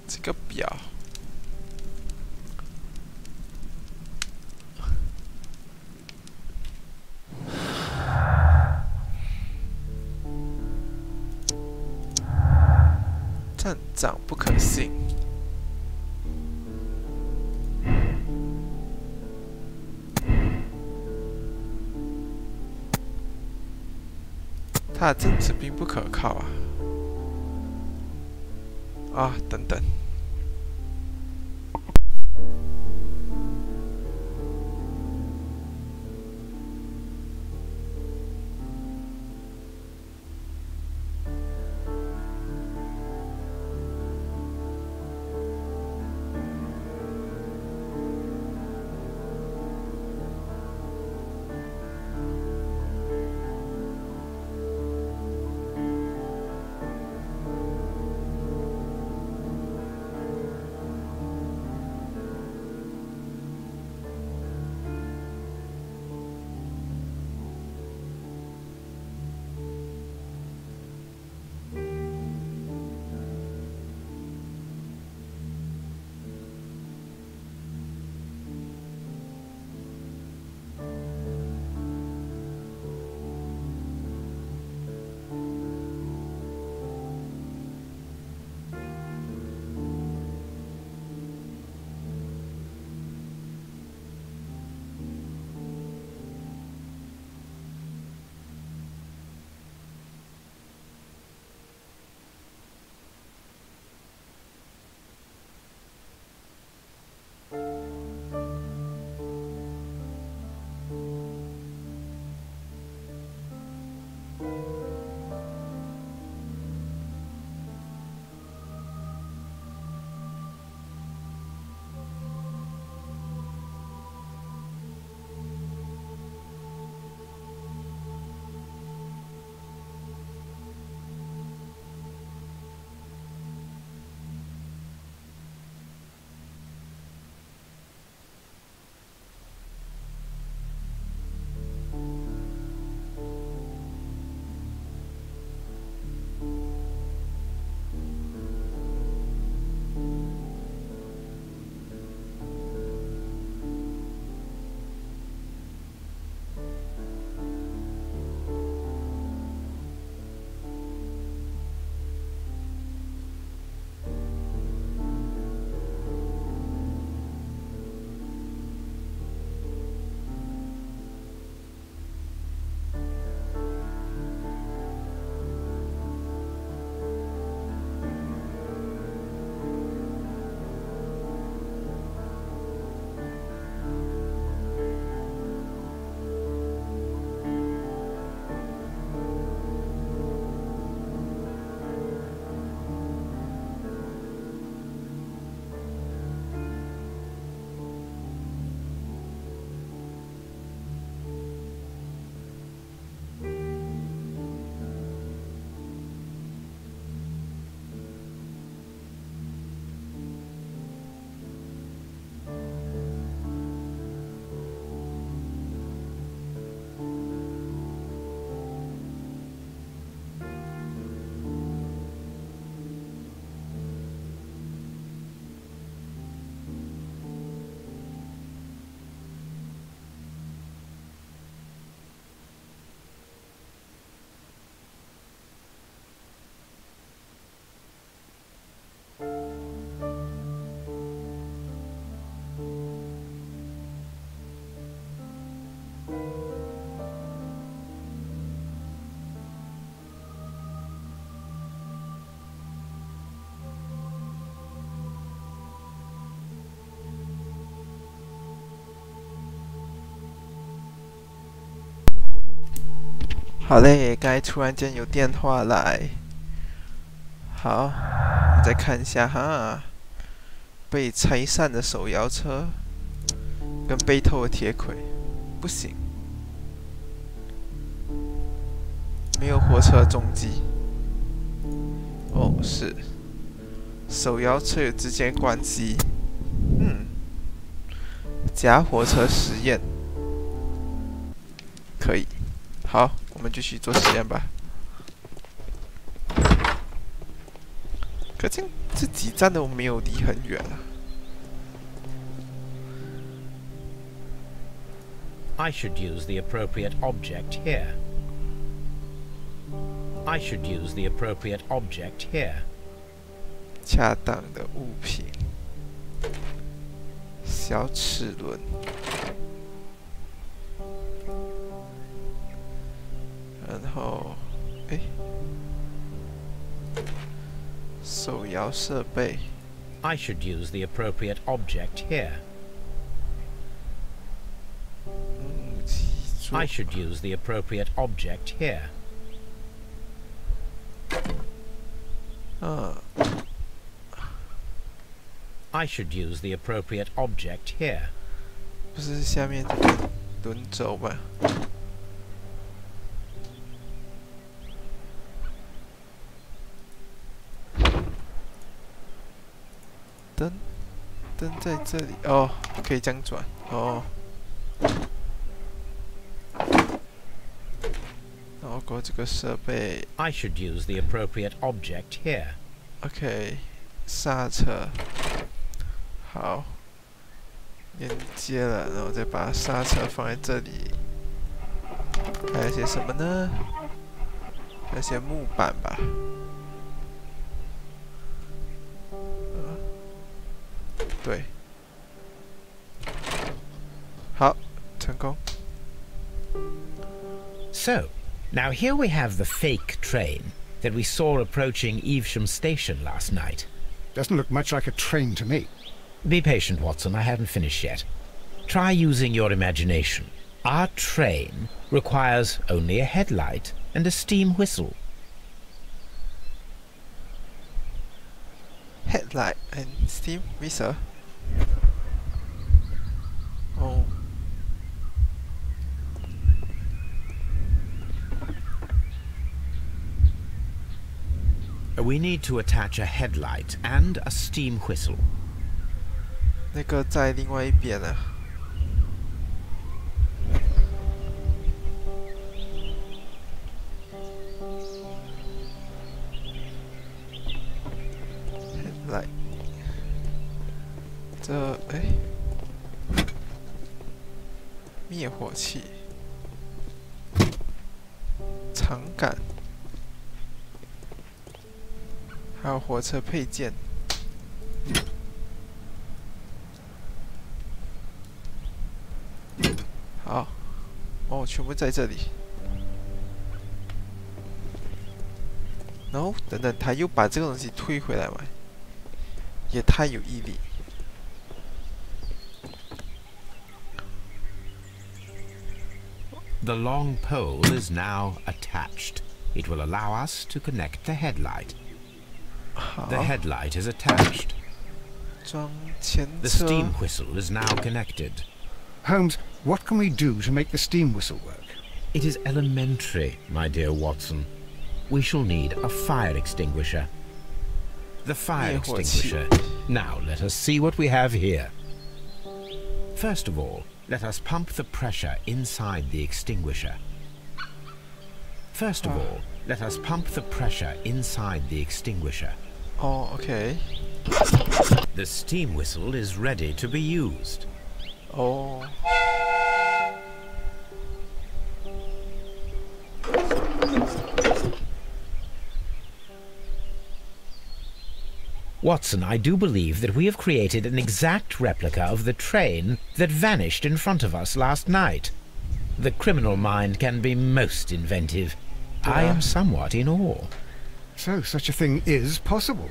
这个表。 站长不可信。他的证词并不可靠啊！啊，等等。好嘞，刚才突然间有电话来。好，我再看一下哈。被拆散的手摇车，跟被偷的铁轨，不行。没有火车踪迹。哦，是。手摇车有直接关机。假火车实验。可以。好，我们继续做实验吧。可见这几站都没有离很远啊。I should use the appropriate object here. I should use the appropriate object here. 恰当的物品。小齿轮。然后，手摇设备。I should use the appropriate object here. I should use the appropriate object here. I should use the appropriate object here. 不是下面轮轴吗？灯在这里哦，可以这样转哦。然后过这个设备。I should use the appropriate object here. OK， 刹车。好，连接了，然后再把刹车放在这里。还有些什么呢？还有些木板吧。对。好，成功。So, now here we have the fake train that we saw approaching Evesham Station last night. Doesn't look much like a train to me. Be patient, Watson. I haven't finished yet. Try using your imagination. Our train requires only a headlight and a steam whistle. Headlight and steam whistle. Oh. We need to attach a headlight and a steam whistle. 那个在另外一边啊。Headlight。这灭火器。长杆。还有火车配件。好，哦，全部在这里。然后等等，他又把这个东西推回来嘛，也太有毅力。The long pole is now attached. It will allow us to connect the headlight. The headlight is attached. The steam whistle is now connected. Holmes, what can we do to make the steam whistle work? It is elementary, my dear Watson. We shall need a fire extinguisher. The fire extinguisher. Now let us see what we have here. First of all, let us pump the pressure inside the extinguisher. First of all, let us pump the pressure inside the extinguisher. Oh, okay. The steam whistle is ready to be used. Oh. Watson, I do believe that we have created an exact replica of the train that vanished in front of us last night. The criminal mind can be most inventive. I am somewhat in awe. So such a thing is possible.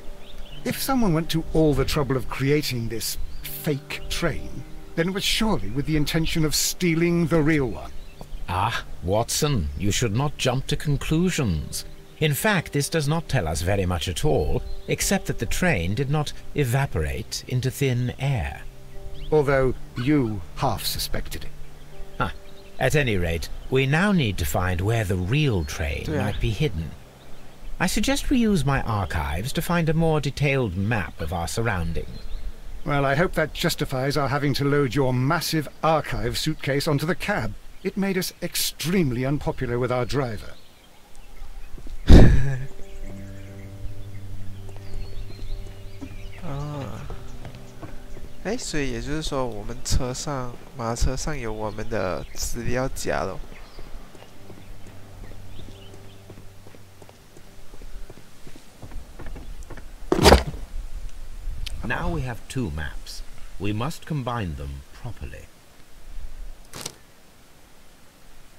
If someone went to all the trouble of creating this fake train, then it was surely with the intention of stealing the real one. Ah, Watson, you should not jump to conclusions. In fact, this does not tell us very much at all, except that the train did not evaporate into thin air. Although you half suspected it. Ah, at any rate, we now need to find where the real train might be hidden. I suggest we use my archives to find a more detailed map of our surroundings. Well, I hope that justifies our having to load your massive archive suitcase onto the cab. It made us extremely unpopular with our driver. 所以也就是说，我们马车上有我们的资料夹咯。Now we have 2 maps. We must combine them properly.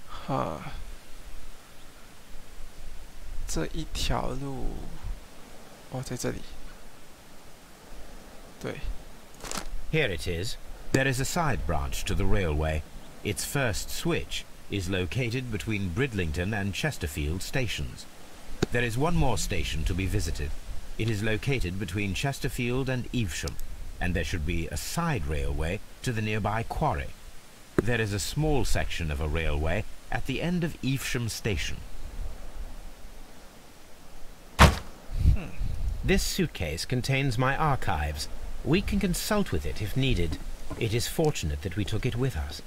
哈，这一条路，哦，在这里。对。 Here it is. There is a side branch to the railway. Its first switch is located between Bridlington and Chesterfield stations. There is one more station to be visited. It is located between Chesterfield and Evesham, and there should be a side railway to the nearby quarry. There is a small section of a railway at the end of Evesham station. This suitcase contains my archives. We can consult with it if needed. It is fortunate that we took it with us.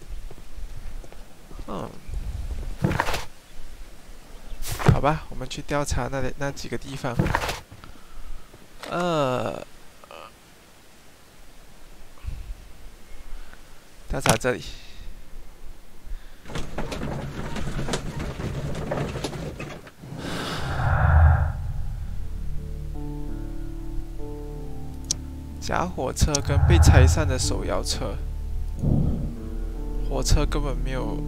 好吧，我们去调查那几个地方。调查这里。假火车跟被拆散的手摇车，火车根本没有。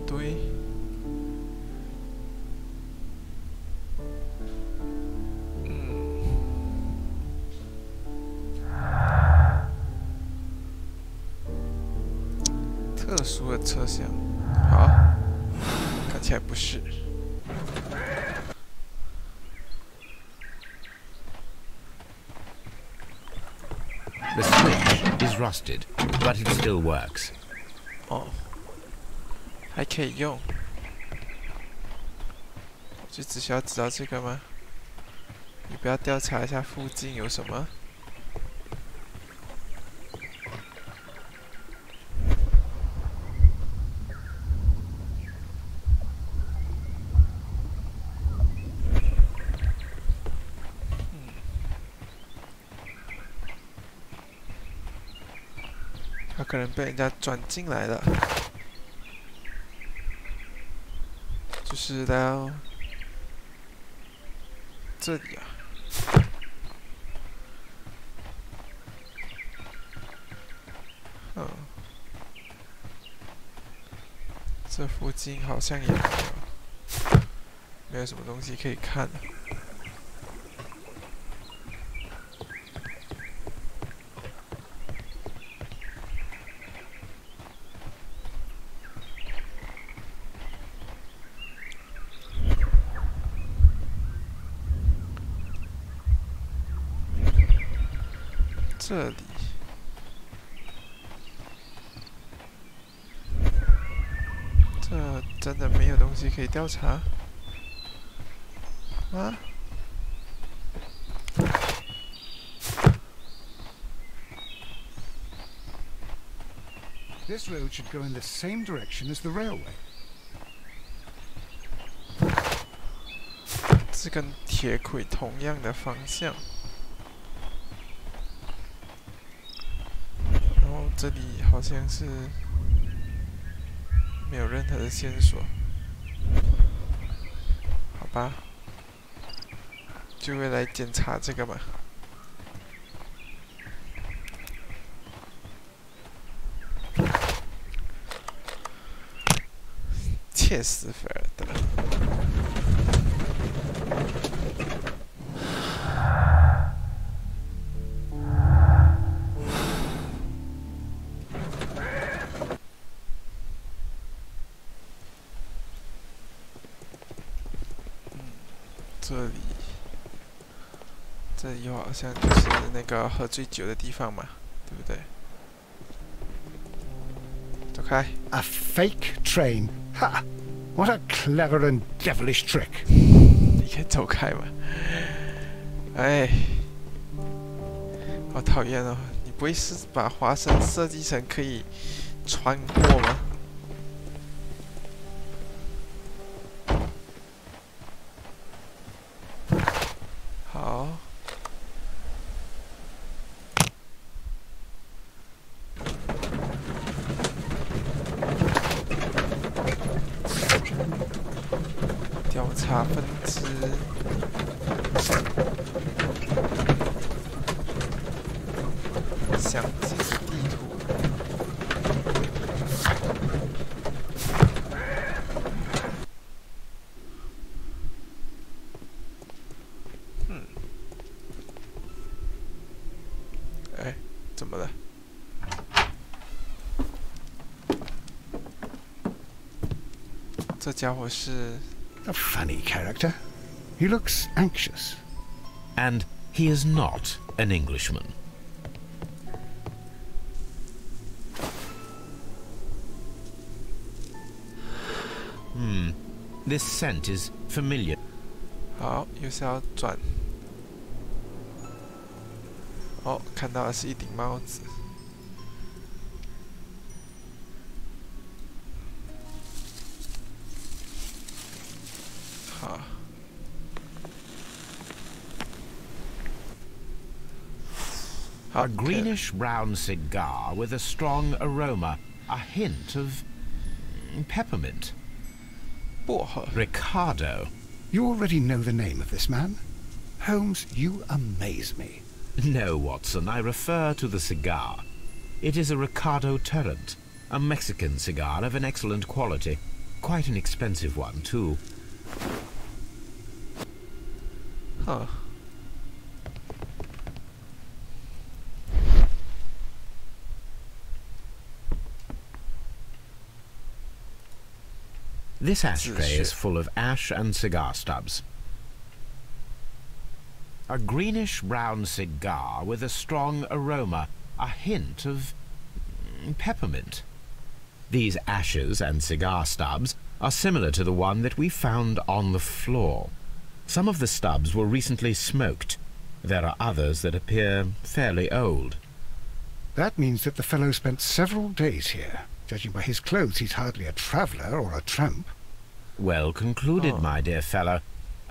对。特殊的车厢，好，看起来不是。 The switch is rusted, but it still works. 哦，还可以用。就只需要知道这个吗？你不要调查一下附近有什么？他可能被人家转进来了，就是到这里啊。这附近好像也没有什么东西可以看了。 这里，这真的没有东西可以调查吗？ This road should go in the same direction as the railway. 是跟铁轨同样的方向。 这里好像是没有任何的线索，好吧，就会来检查这个嘛。切斯菲尔德。这里好像就是那个喝醉酒的地方嘛，对不对？走开 A fake train. Ha! What a clever and devilish trick. 你可以走开嘛？哎，好讨厌哦！你不会是把华生设计成可以穿过吗？好。调查分支。详细地图。哎，怎么了？这家伙是 A funny character. He looks anxious. And he is not an Englishman. This scent is familiar. 好，又是要转。哦，看到的是一顶帽子。好。A greenish-brown cigar with a strong aroma, a hint of peppermint. Ricardo. You already know the name of this man? Holmes, you amaze me. No, Watson, I refer to the cigar. It is a Ricardo Tarrant, a Mexican cigar of an excellent quality. Quite an expensive one, too. Huh. This ashtray is full of ash and cigar stubs. A greenish-brown cigar with a strong aroma, a hint of peppermint. These ashes and cigar stubs are similar to the one that we found on the floor. Some of the stubs were recently smoked. There are others that appear fairly old. That means that the fellow spent several days here. Judging by his clothes, he's hardly a traveller or a tramp. Well concluded, my dear fellow.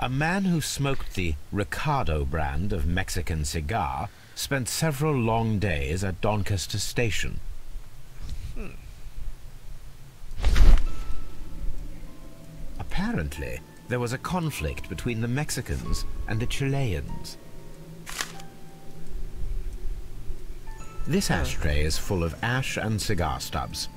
A man who smoked the Ricardo brand of Mexican cigar spent several long days at Doncaster Station. Apparently, there was a conflict between the Mexicans and the Chileans. This ashtray is full of ash and cigar stubs.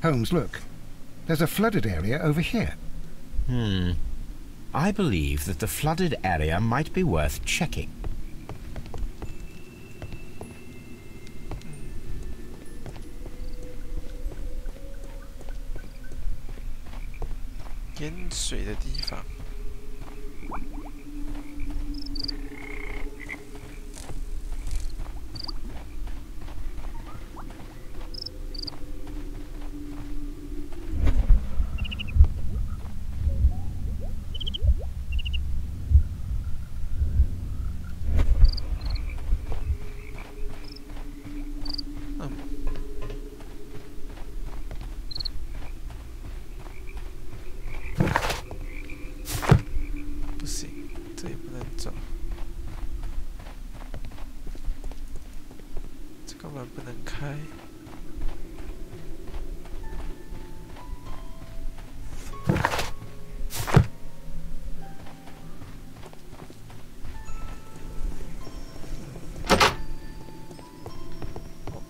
Holmes, look. There's a flooded area over here. I believe that the flooded area might be worth checking.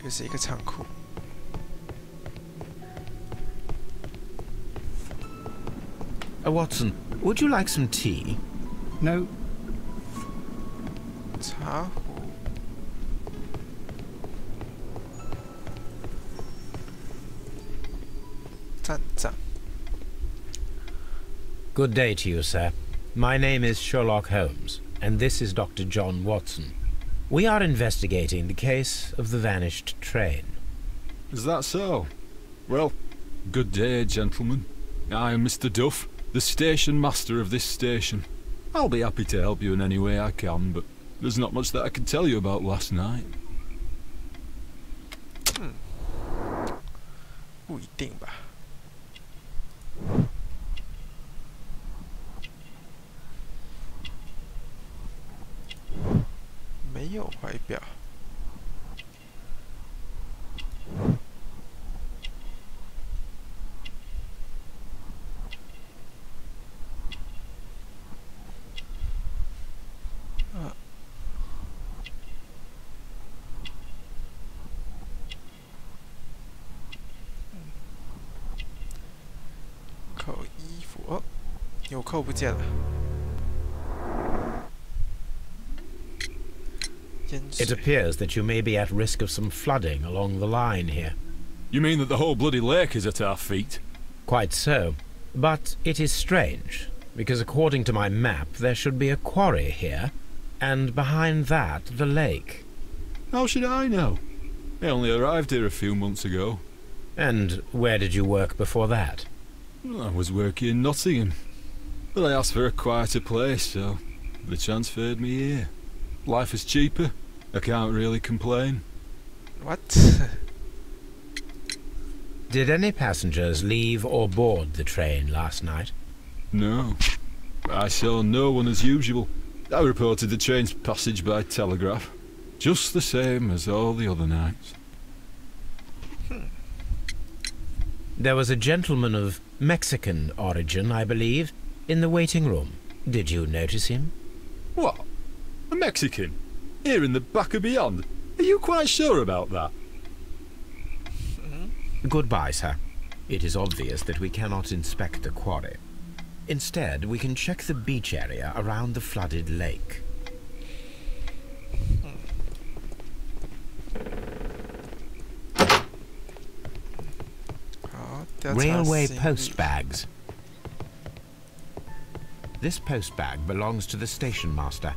又是一个仓库。Watson, would you like some tea? No. 茶壶。站长。 Good day to you, sir. My name is Sherlock Holmes, and this is Dr. John Watson. We are investigating the case of the vanished train. Is that so? Well, good day, gentlemen. I am Mr. Duff, the station master of this station. I'll be happy to help you in any way I can, but there's not much that I can tell you about last night. 不一定吧。 没有怀表。扣衣服哦，纽扣不见了。 It appears that you may be at risk of some flooding along the line here. You mean that the whole bloody lake is at our feet? Quite so. But it is strange, because according to my map there should be a quarry here, and behind that the lake. How should I know? I only arrived here a few months ago. And where did you work before that? I was working in Nottingham, but I asked for a quieter place, so they transferred me here. Life is cheaper. I can't really complain. What? Did any passengers leave or board the train last night? No. I saw no one as usual. I reported the train's passage by telegraph. Just the same as all the other nights. There was a gentleman of Mexican origin, I believe, in the waiting room. Did you notice him? What? A Mexican? Here in the back of beyond? Are you quite sure about that? Goodbye, sir. It is obvious that we cannot inspect the quarry. Instead, we can check the beach area around the flooded lake. Railway post bags. This post bag belongs to the station master.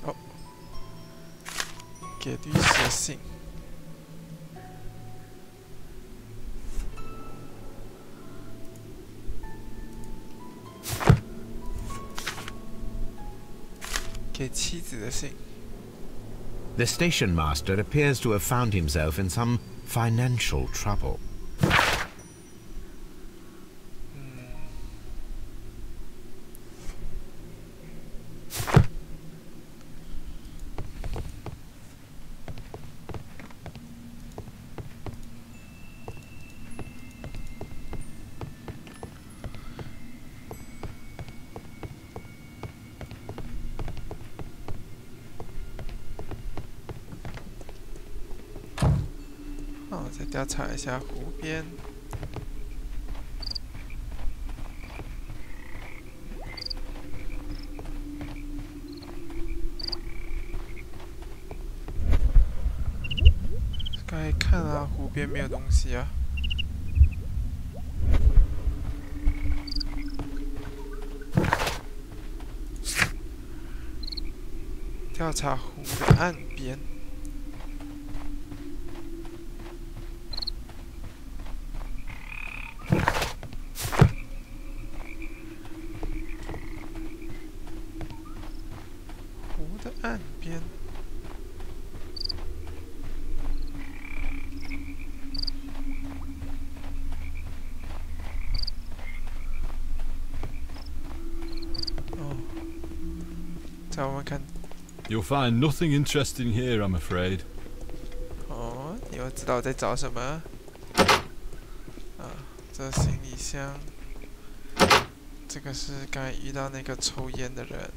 Oh. 给律师信。给妻子的信。 The station master appears to have found himself in some financial trouble.哦，再调查一下湖边。刚才看啊，湖边没有东西啊。调查湖的岸边。 岸边，哦，在我们看， You'll find nothing interesting here, I'm afraid. 哦，你又知道我在找什么？啊，这行李箱，这个是刚才遇到那个抽烟的人。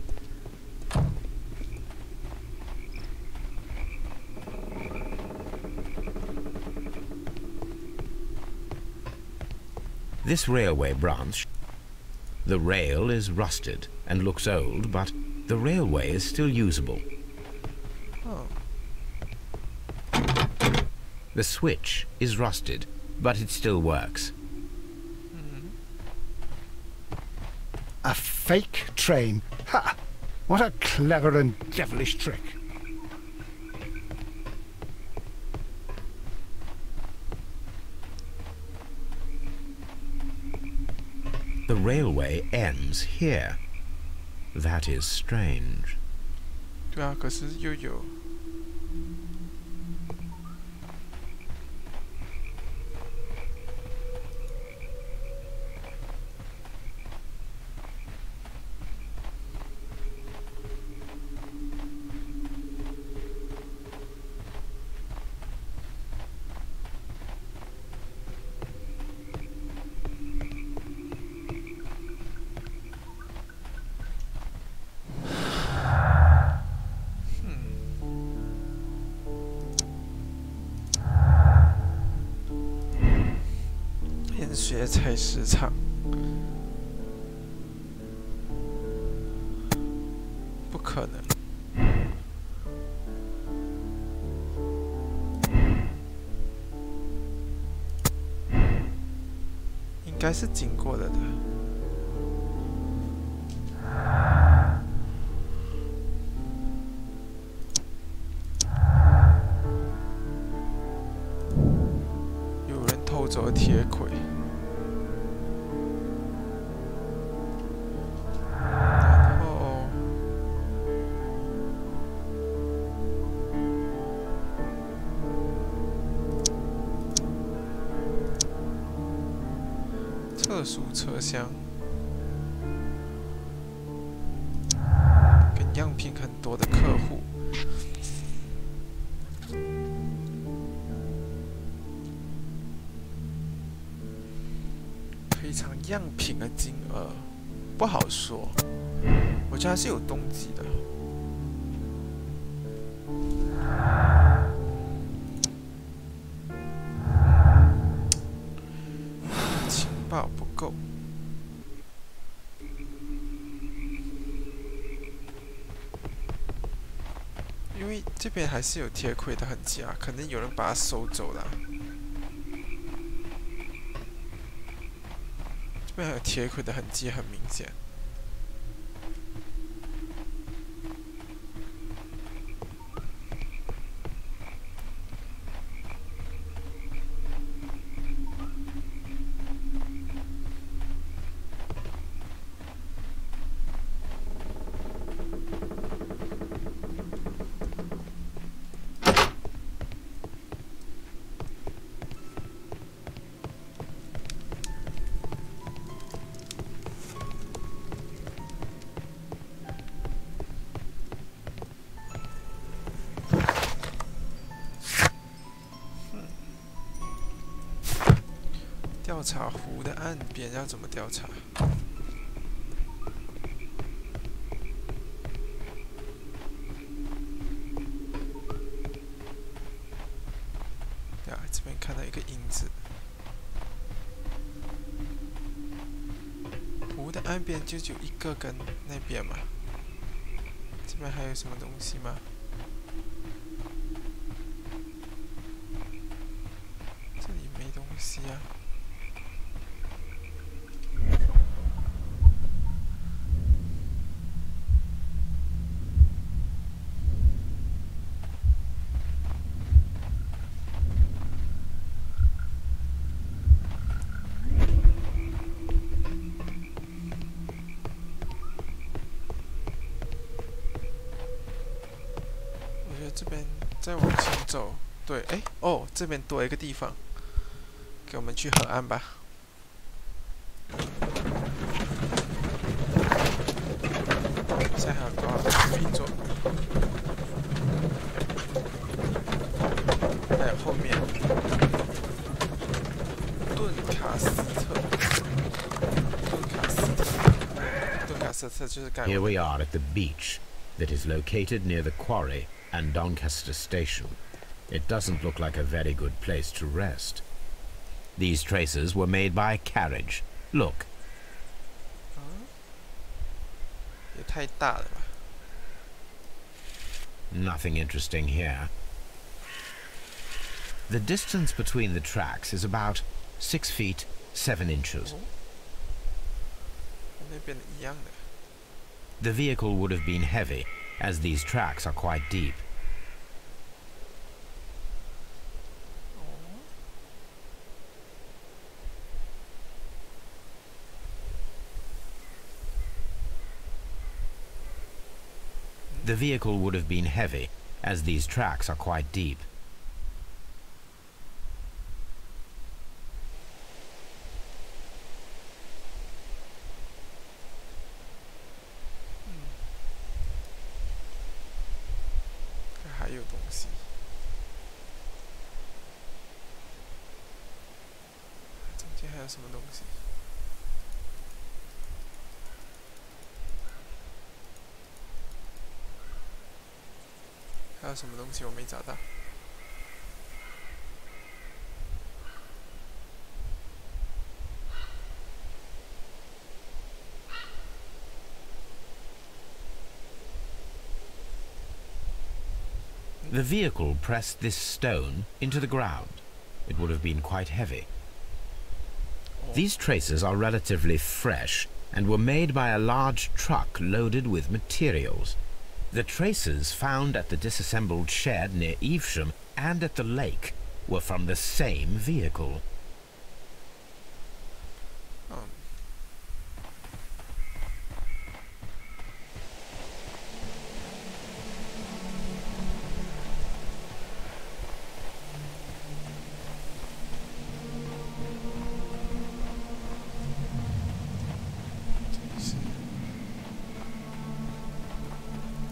This railway branch, the rail is rusted and looks old, but the railway is still usable. Oh. The switch is rusted, but it still works. A fake train. Ha! What a clever and devilish trick. The railway ends here. That is strange. 对啊，可是又有。学菜市场，不可能。应该是经过了的。有人偷走了铁轨。 特殊车厢，跟样品很多的客户，赔偿样品的金额不好说，我觉得还是有动机的。情报不够。 因为这边还是有铁轨的痕迹啊，可能有人把它收走了。这边还有铁轨的痕迹，很明显。调查湖的岸边要怎么调查？呀，这边看到一个影子。湖的岸边就只有一个跟那边嘛。这边还有什么东西吗？ 这里没东西啊。 这边再往前走，对，哎，哦，这边多一个地方，给我们去河岸吧。现在还有多少可以做？还有后面顿卡斯特，顿卡斯特。Here we are at the beach that is located near the quarry and Doncaster Station. It doesn't look like a very good place to rest. These traces were made by a carriage. Look. 也太大了吧 Nothing interesting here. The distance between the tracks is about 6 feet 7 inches. 跟那边的一样的 The vehicle would have been heavy, as these tracks are quite deep. The vehicle would have been heavy, as these tracks are quite deep. The vehicle pressed this stone into the ground. It would have been quite heavy. These traces are relatively fresh and were made by a large truck loaded with materials. The traces found at the disassembled shed near Evesham and at the lake were from the same vehicle.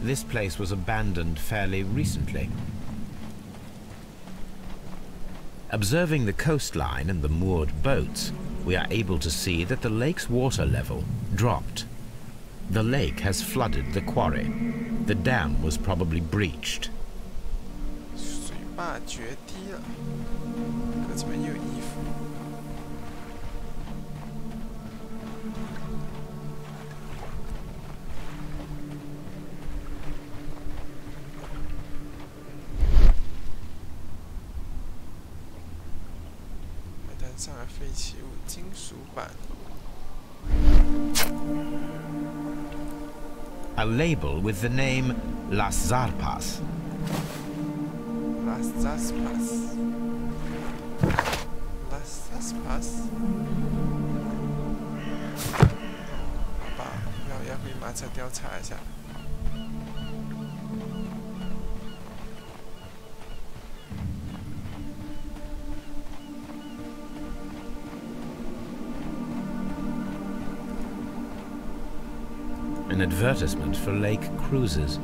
This place was abandoned fairly recently. Observing the coastline and the moored boats, we are able to see that the lake's water level dropped. The lake has flooded the quarry. The dam was probably breached. 水坝决堤了，可这边有衣服。 上海废弃物金属板 A label with the name Las Zarpas. Las Zarpas. Las Zarpas. 好吧，那我要回马车调查一下。 An advertisement for lake cruises.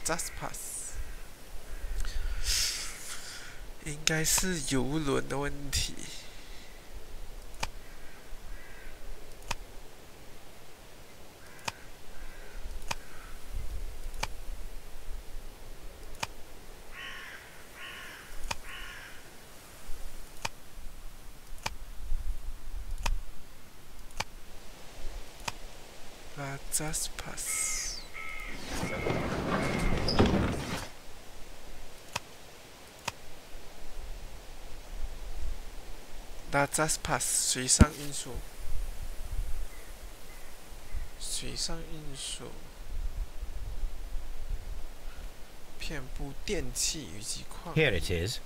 Just pass， 应该是游轮的问题。 Just pass。Just pass 水上运输，水上运输，遍布电器以及矿。Here it is.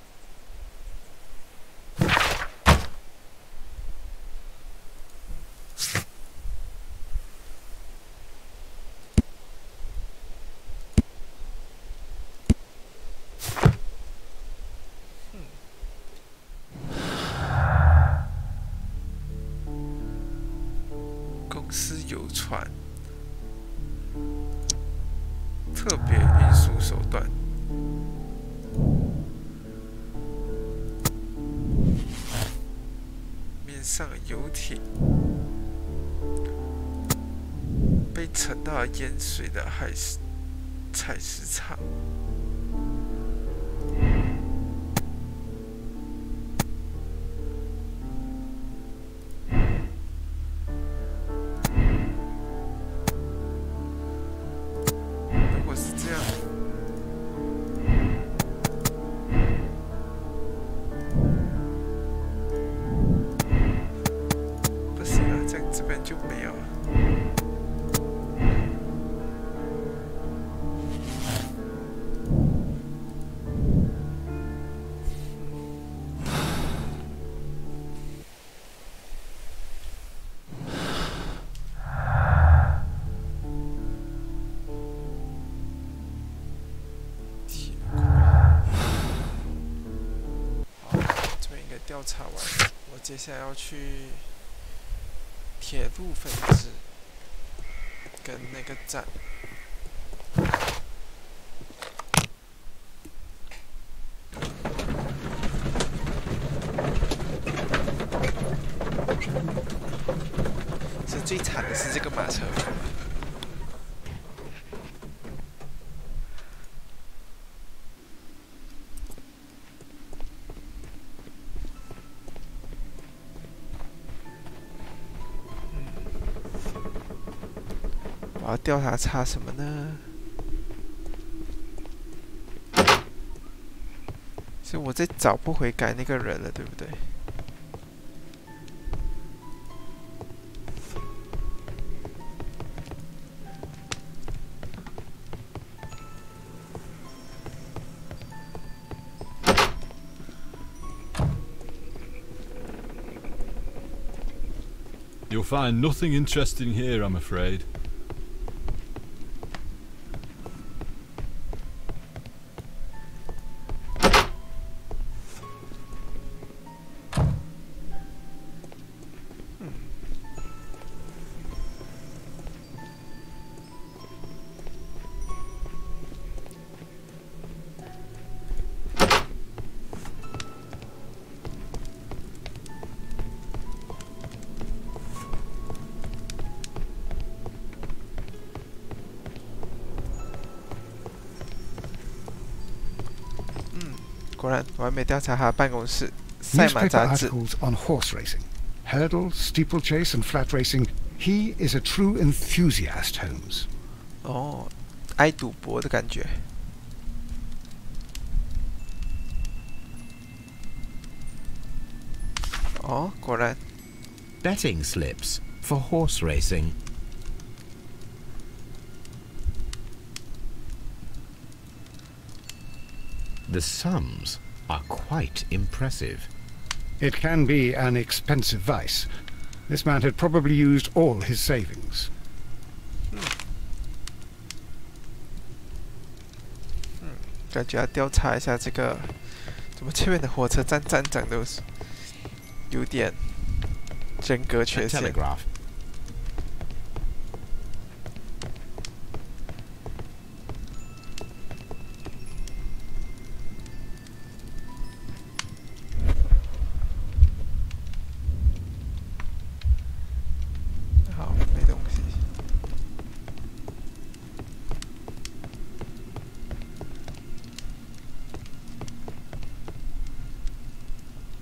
船，特别运输手段。面上游艇，被沉到淹水的采石场。调查完，我接下来要去铁路分支跟那个站。是最惨的是这个马车。我要调查什么呢？所以我再找不回改那个人了，对不对？You'll find nothing interesting here, I'm afraid.果然，我还没调查他的办公室。赛马杂志。 articles on horse racing, hurdle, steeplechase, and flat racing. He is a true enthusiast, Holmes. 哦，爱赌博的感觉。哦，果然。Betting slips for horse racing. The sums are quite impressive. It can be an expensive vice. This man had probably used all his savings. 感觉要调查一下这个，怎么前面的火车站站长都是有点人格缺陷。好，没东西。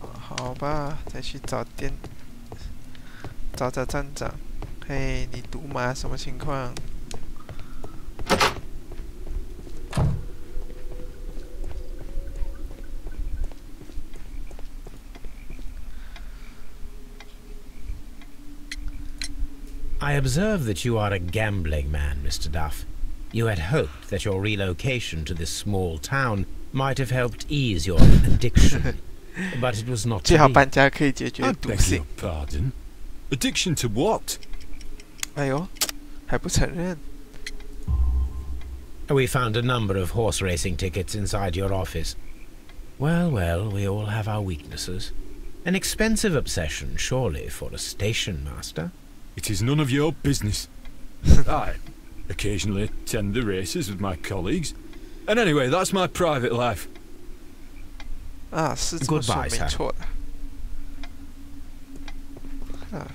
好吧，再去找站长。嘿，你赌马什么情况？I observe that you are a gambling man, Mr. Duff. You had hoped that your relocation to this small town might have helped ease your addiction. But it was not to be. 最好搬家可以解决赌性。 Pardon? Addiction to what? 哎呦，还不承认。 We found a number of horse racing tickets inside your office. Well, well, we all have our weaknesses. An expensive obsession, surely, for a station master. It is none of your business. I occasionally attend the races with my colleagues. And anyway, that's my private life. 啊，是这么说没错的。啊。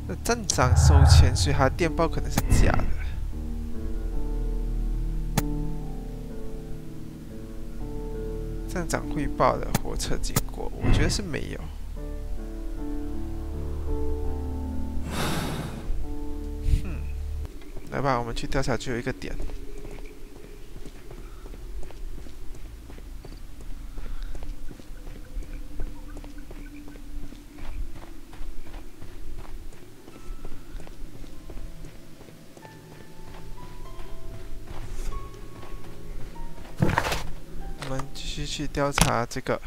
那站长收钱，所以他的电报可能是假的。站长汇报的火车经过，我觉得是没有。来吧，我们去调查最后一个点。我们继续去调查这个。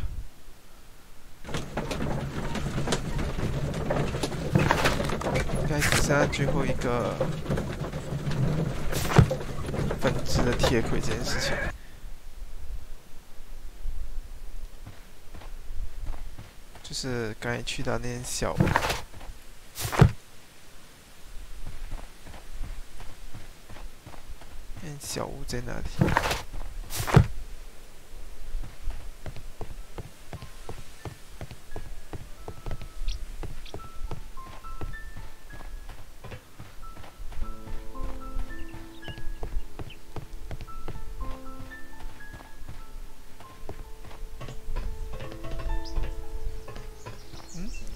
应该只剩下最后一个。 分支的铁轨这件事情，就是刚才去到那间小屋，那间小屋在哪里？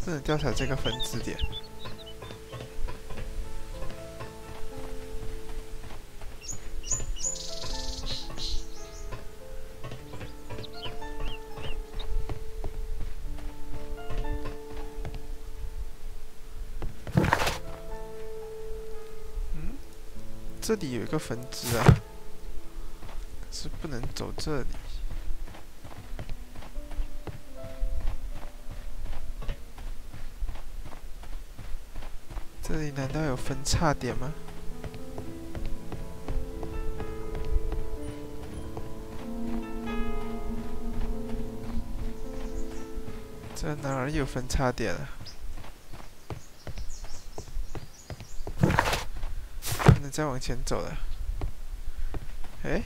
不能调查这个分支点。这里有一个分支啊，可是不能走这里。 这里难道有分叉点吗？这哪儿有分叉点啊？不能再往前走了。哎？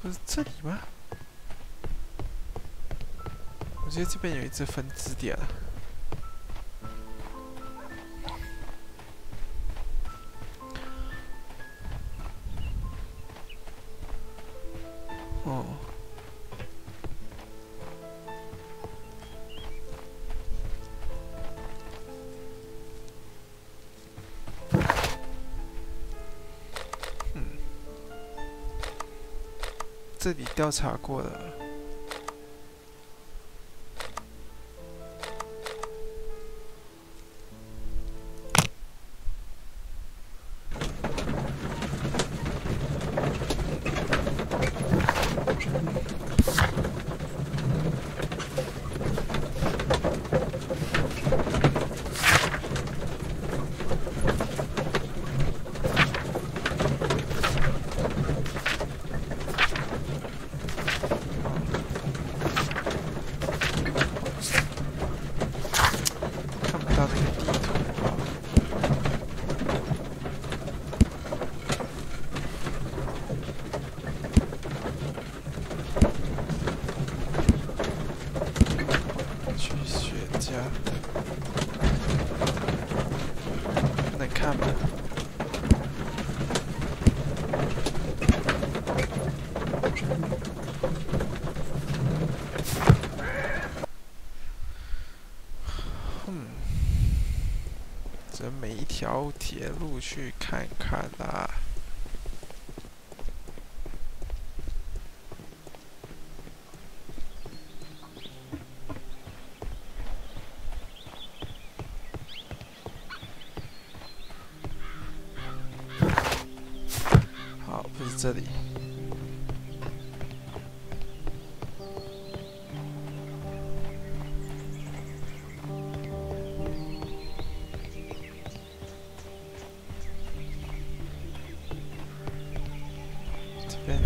不是这里吗？我觉得这边有一只分支点了。哦。这里调查过了。每一条铁路去看看啦。这里。这边。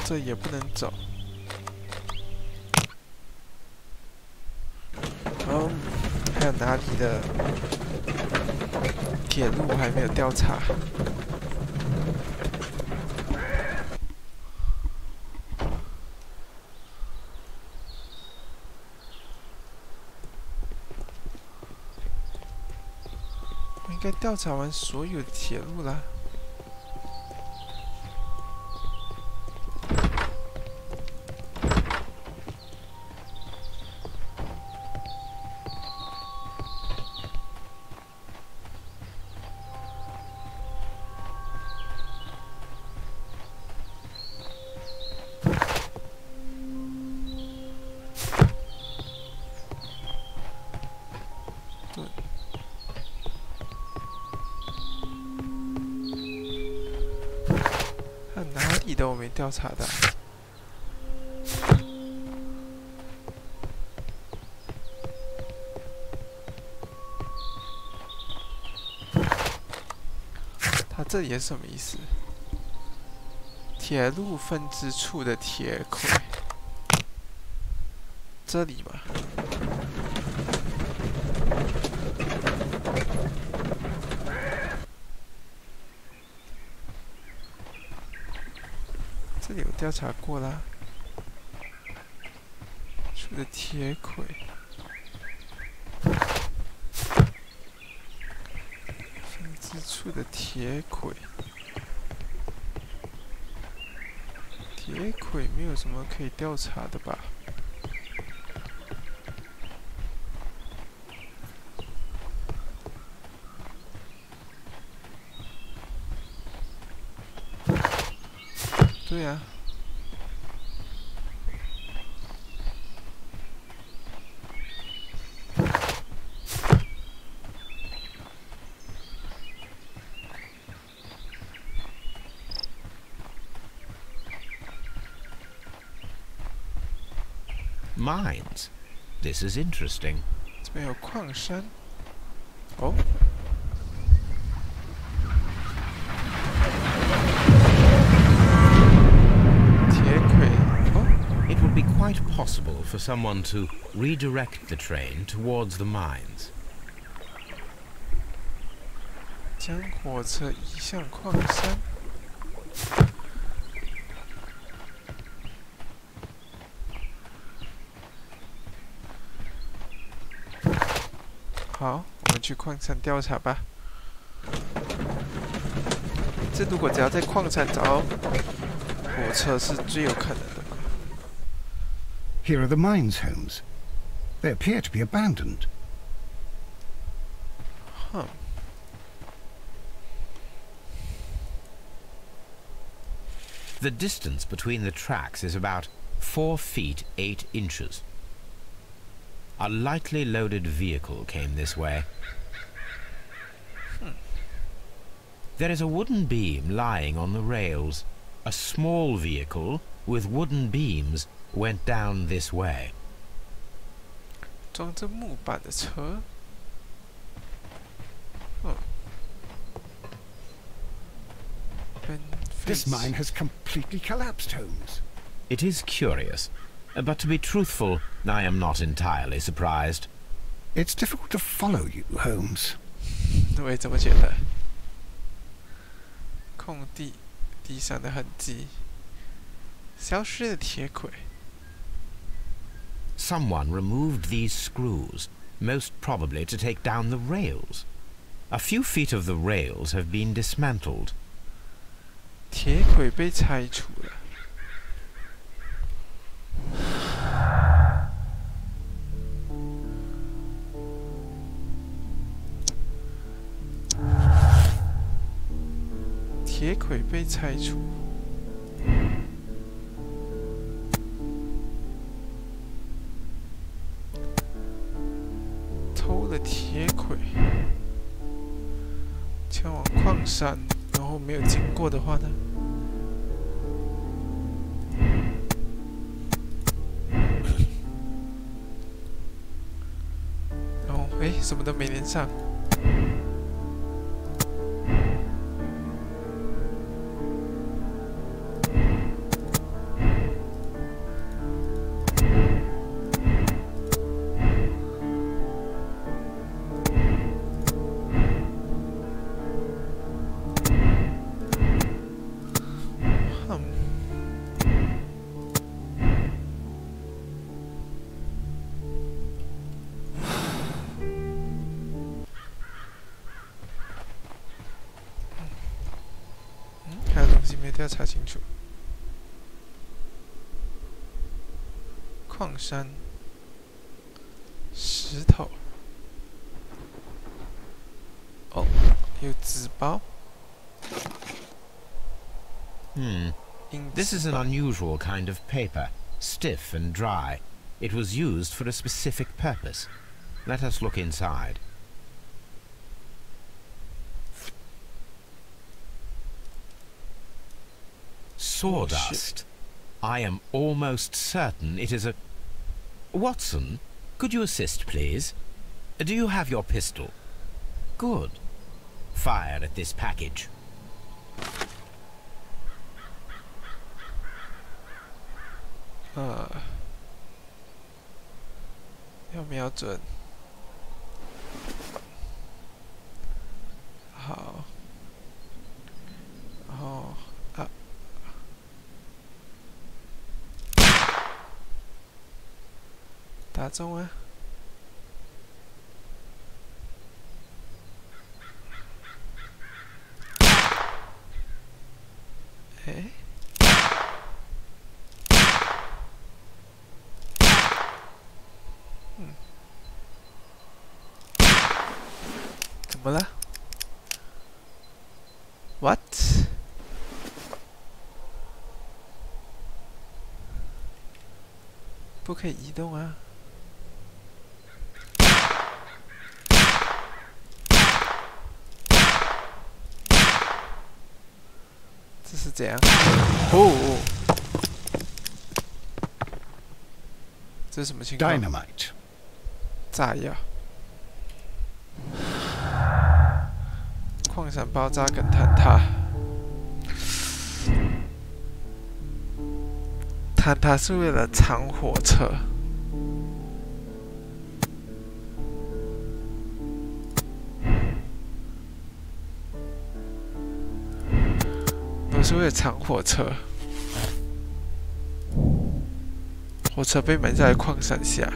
这也不能走。还有哪里的铁路还没有调查？我应该调查完所有的铁路啦。 哪里的我没调查到？它这里是什么意思？铁路分支处的铁轨，这里吗？ 这里有调查过啦，处的铁轨，分支处的铁轨，铁轨没有什么可以调查的吧？对呀。 Mines. This is interesting. 这边有矿山。哦。铁轨。哦。It would be quite possible for someone to redirect the train towards the mines. 将火车移向矿山。 好，我们去矿山调查吧。这如果只要在矿山找到火车是最有可能的。Here are the mines homes. They appear to be abandoned. Huh. The distance between the tracks is about 4 feet 8 inches. A lightly loaded vehicle came this way. There is a wooden beam lying on the rails. A small vehicle with wooden beams went down this way. 装着木板的车。This mine has completely collapsed, Holmes. It is curious. But to be truthful, I am not entirely surprised. It's difficult to follow you, Holmes. 我也这么觉得。空地，地上的痕迹，消失的铁轨。Someone removed these screws, most probably to take down the rails. A few feet of the rails have been dismantled. 铁轨被拆除了。铁轨被拆除。偷了铁轨，前往矿山，然后没有经过的话呢？然后，哎，什么都没连上。还有东西没调查清楚。矿山，石头。哦，有纸包。This is an unusual kind of paper, stiff and dry. It was used for a specific purpose. Let us look inside. Sawdust. I am almost certain it is a... Watson, could you assist, please? Do you have your pistol? Good. Fire at this package. 要瞄准。好。然后啊。打中啊！哎。 怎么了 ？What？ 不可以移动啊！这是怎样？哦，这是什么情况 ？Dynamite。炸药。 矿山爆炸跟坍塌，坍塌是为了藏火车。都是为了藏火车，火车被埋在矿山下。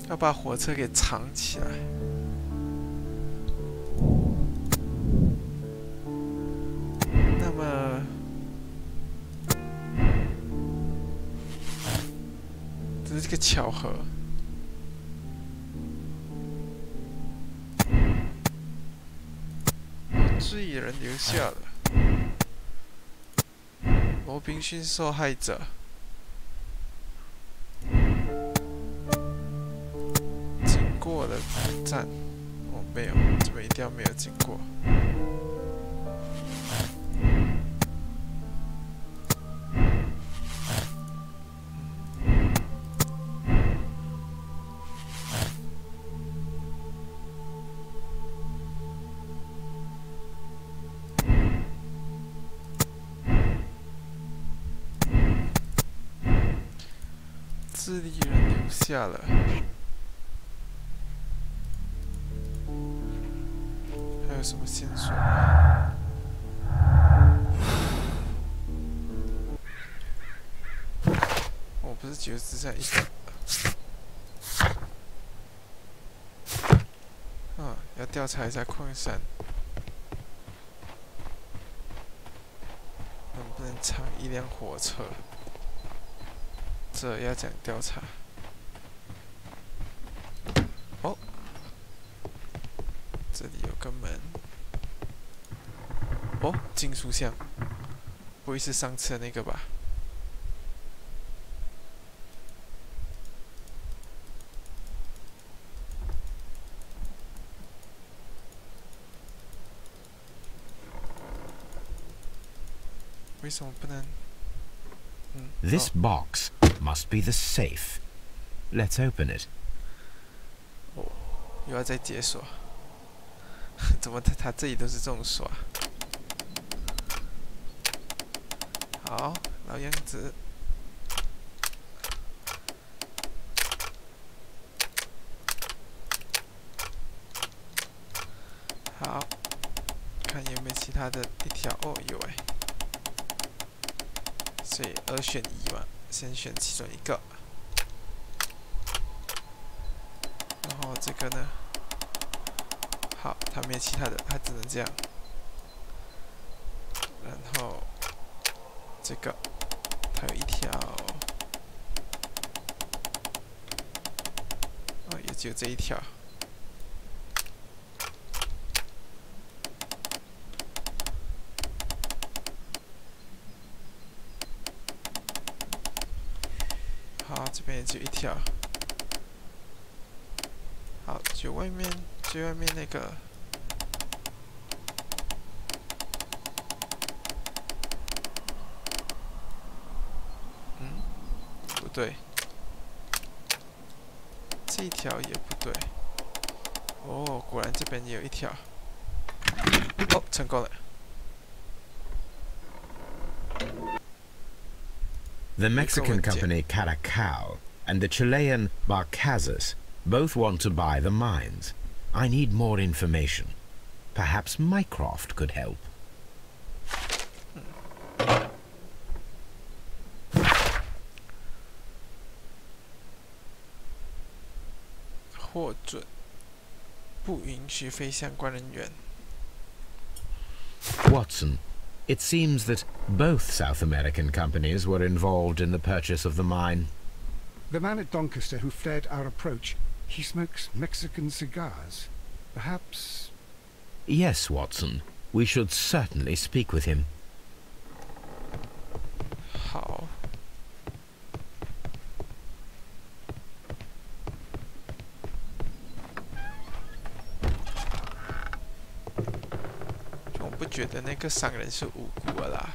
要把火车给藏起来。那么，这是个巧合。罪人留下了，罗宾逊受害者。 过了站，哦，没有，这边一定要没有经过。失礼人留下了。还有什么线索？我不是只剩下一个。要调查一下矿山，能不能藏一辆火车？这要讲调查。哦，这里有个门。哦，金属箱，不会是上次的那个吧？为什么不能？This box must be the safe. Let's open it. 哦，又要再解锁？怎么他这里都是这种锁？好，老样子。好，看有没有其他的一条。哦，有哎。所以2选1嘛，先选其中一个。然后这个呢？好，它没有其他的，它只能这样。然后这个，它有一条，哦，也只有这一条。好，这边也只有一条。好，最外面那个。不对。这一条也不对。哦，果然这边也有一条。哦，成功了。The Mexican company Caracal and the Chilean Barcazas both want to buy the mines. I need more information. Perhaps Mycroft could help. 获准，不允许非相关人员。Watson, it seems that both South American companies were involved in the purchase of the mine. The man at Doncaster who flared our approach, he smokes Mexican cigars. Perhaps... Yes, Watson. We should certainly speak with him. 好。我不觉得那个商人是无辜的啦。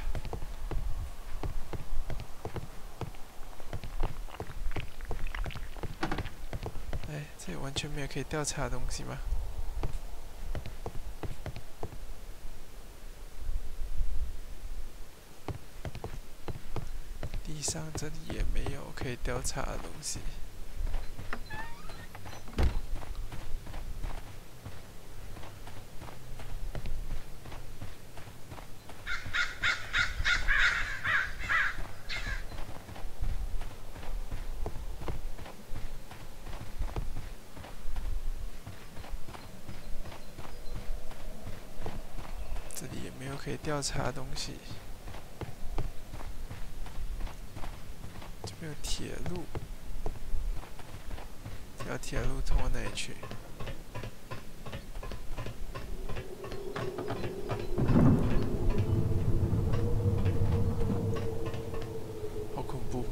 哎，这里完全没有可以调查的东西吗？地上这里也没有可以调查的东西。这里也没有可以调查的东西。这边有铁路，这条铁路通到哪里去？好恐怖！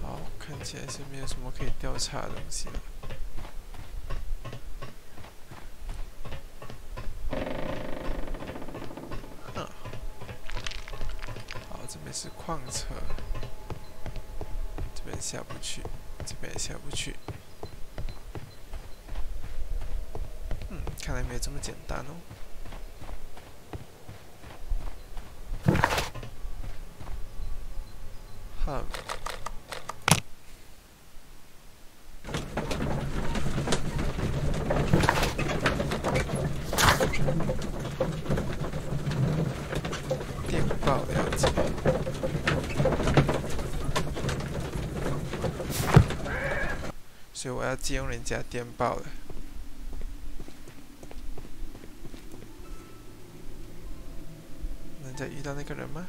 好，看起来是没有什么可以调查的东西了。是矿车，这边下不去，这边也下不去。看来没有这么简单哦。哼。电报了解。所以我要借用人家电报了。能再遇到那个人吗？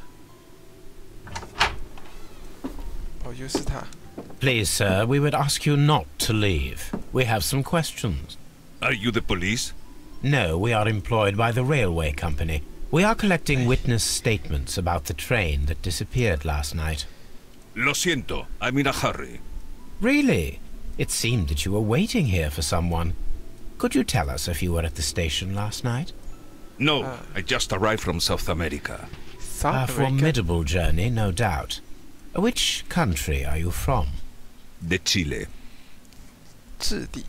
哦，又是他。Please, sir, we would ask you not to leave. We have some questions. Are you the police? No, we are employed by the railway company. We are collecting witness statements about the train that disappeared last night. Lo siento, I'm in a hurry. Really? It seemed that you were waiting here for someone. Could you tell us if you were at the station last night? No, I just arrived from South America. A formidable journey, no doubt. Which country are you from? De Chile. 智利。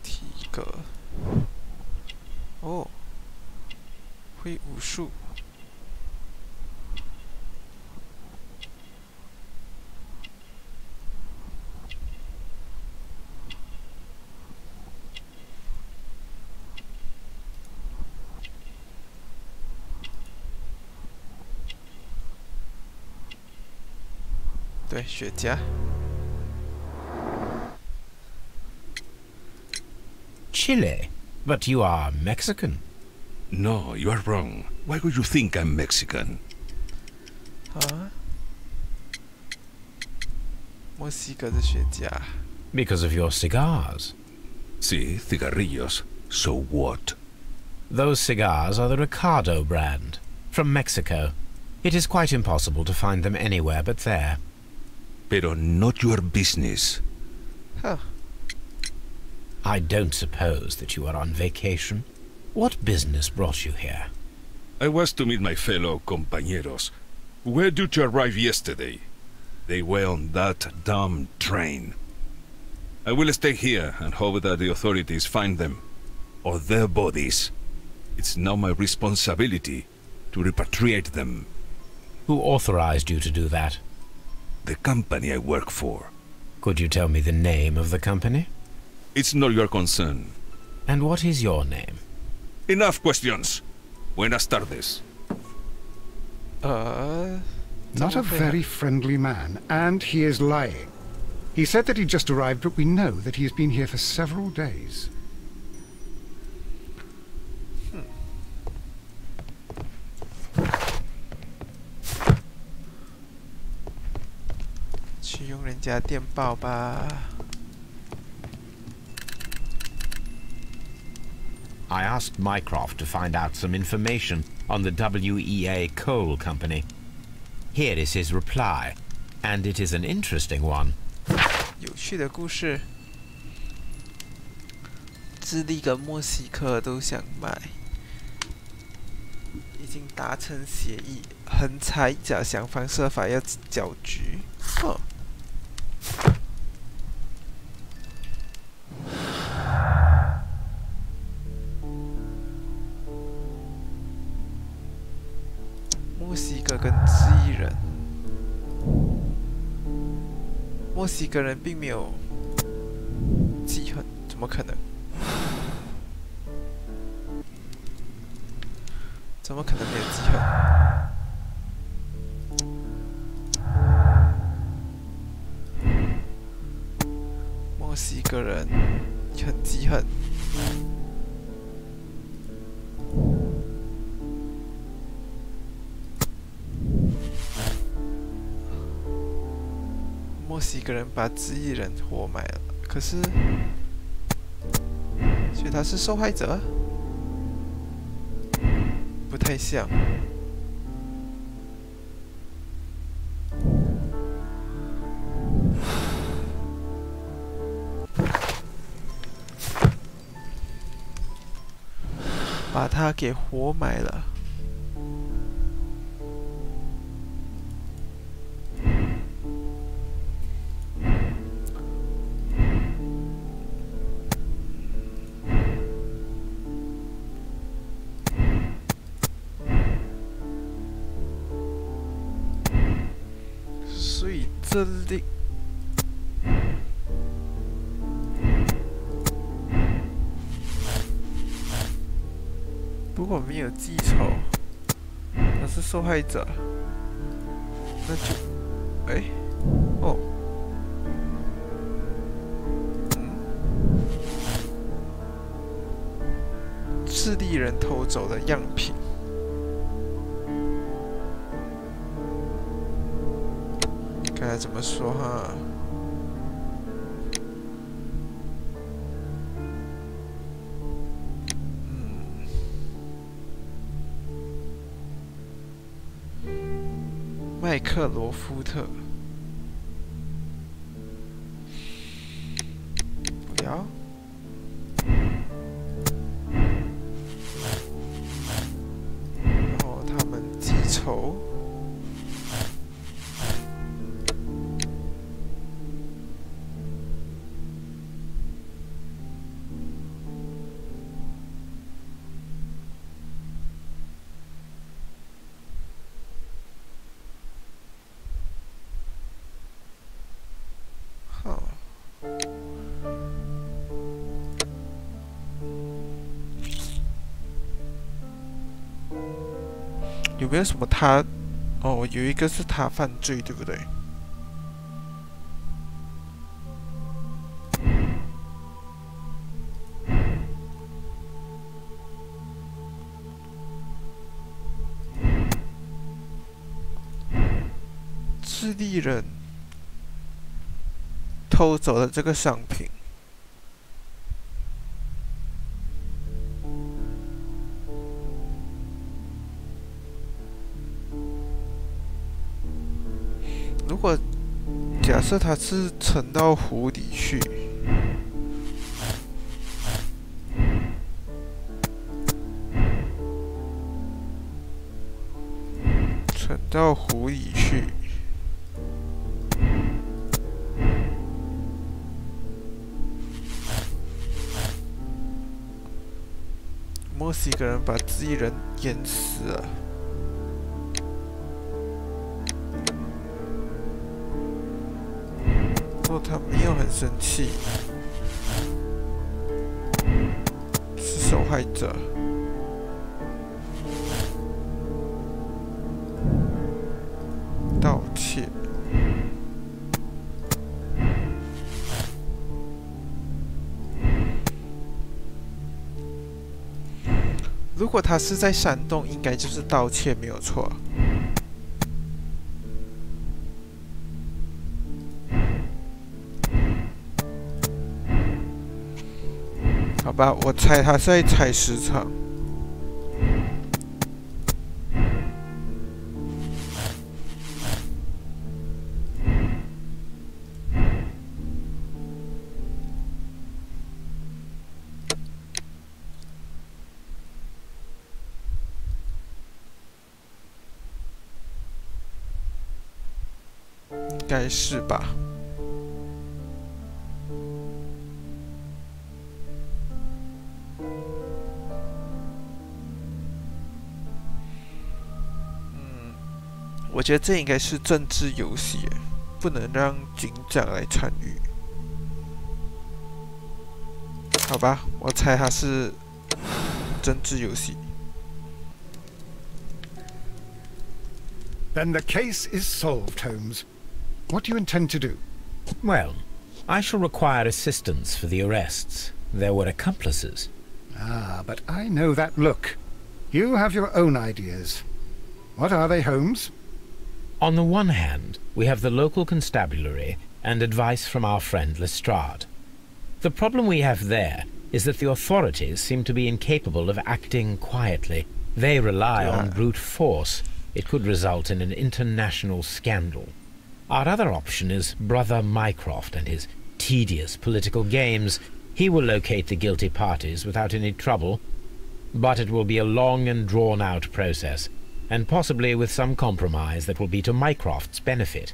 体格。哦，会武术。对，雪茄。Chile? But you are Mexican. No, you are wrong. Why would you think I'm Mexican? 啊？墨西哥的雪茄。Because of your cigars. Sí, cigarrillos. So what? Those cigars are the Ricardo brand, from Mexico. It is quite impossible to find them anywhere but there. Pero not your business. Huh. I don't suppose that you are on vacation. What business brought you here? I was to meet my fellow compañeros, who were due to arrive yesterday. They were on that damn train. I will stay here and hope that the authorities find them, or their bodies. It's now my responsibility to repatriate them. Who authorized you to do that? The company I work for. Could you tell me the name of the company? It's not your concern. And what is your name? Enough questions. Buenas tardes. Not a very friendly man, and he is lying. He said that he just arrived, but we know that he has been here for several days. 去用人家电报吧。I asked Mycroft to find out some information on the WEA Coal Company. Here is his reply, and it is an interesting one. 有趣的故事。智利跟墨西哥都想买，已经达成协议，横插一脚，想方设法要搅局。哼。墨西哥跟智利人，墨西哥人并没有记恨，怎么可能？怎么可能没有记恨？墨西哥人很记恨。墨西哥人把智利人活埋了，可是，所以他是受害者？不太像。把他给活埋了。这里。如果没有记仇，他是受害者，那就，哎，哦，智利人偷走的样品。该怎么说哈？麦克罗夫特，不要。然后他们记仇。有没有什么他？哦，有一个是他犯罪，对不对？智利人偷走了这个商品。如果假设它是沉到湖里去，沉到湖里去，墨西哥人把智利人淹死了。他没有很生气，是受害者。道歉。如果他是在山洞，应该就是道歉，没有错。好吧，我猜他是在采石场。应该是吧。我觉得这应该是政治游戏，不能让警长来参与。好吧，我猜它是政治游戏。Then the case is solved, Holmes. What do you intend to do? Well, I shall require assistance for the arrests. There were accomplices. Ah, but I know that look. You have your own ideas. What are they, Holmes? On the one hand, we have the local constabulary and advice from our friend Lestrade. The problem we have there is that the authorities seem to be incapable of acting quietly. They rely on brute force. It could result in an international scandal. Our other option is Brother Mycroft and his tedious political games. He will locate the guilty parties without any trouble, but it will be a long and drawn-out process, and possibly with some compromise that will be to Mycroft's benefit.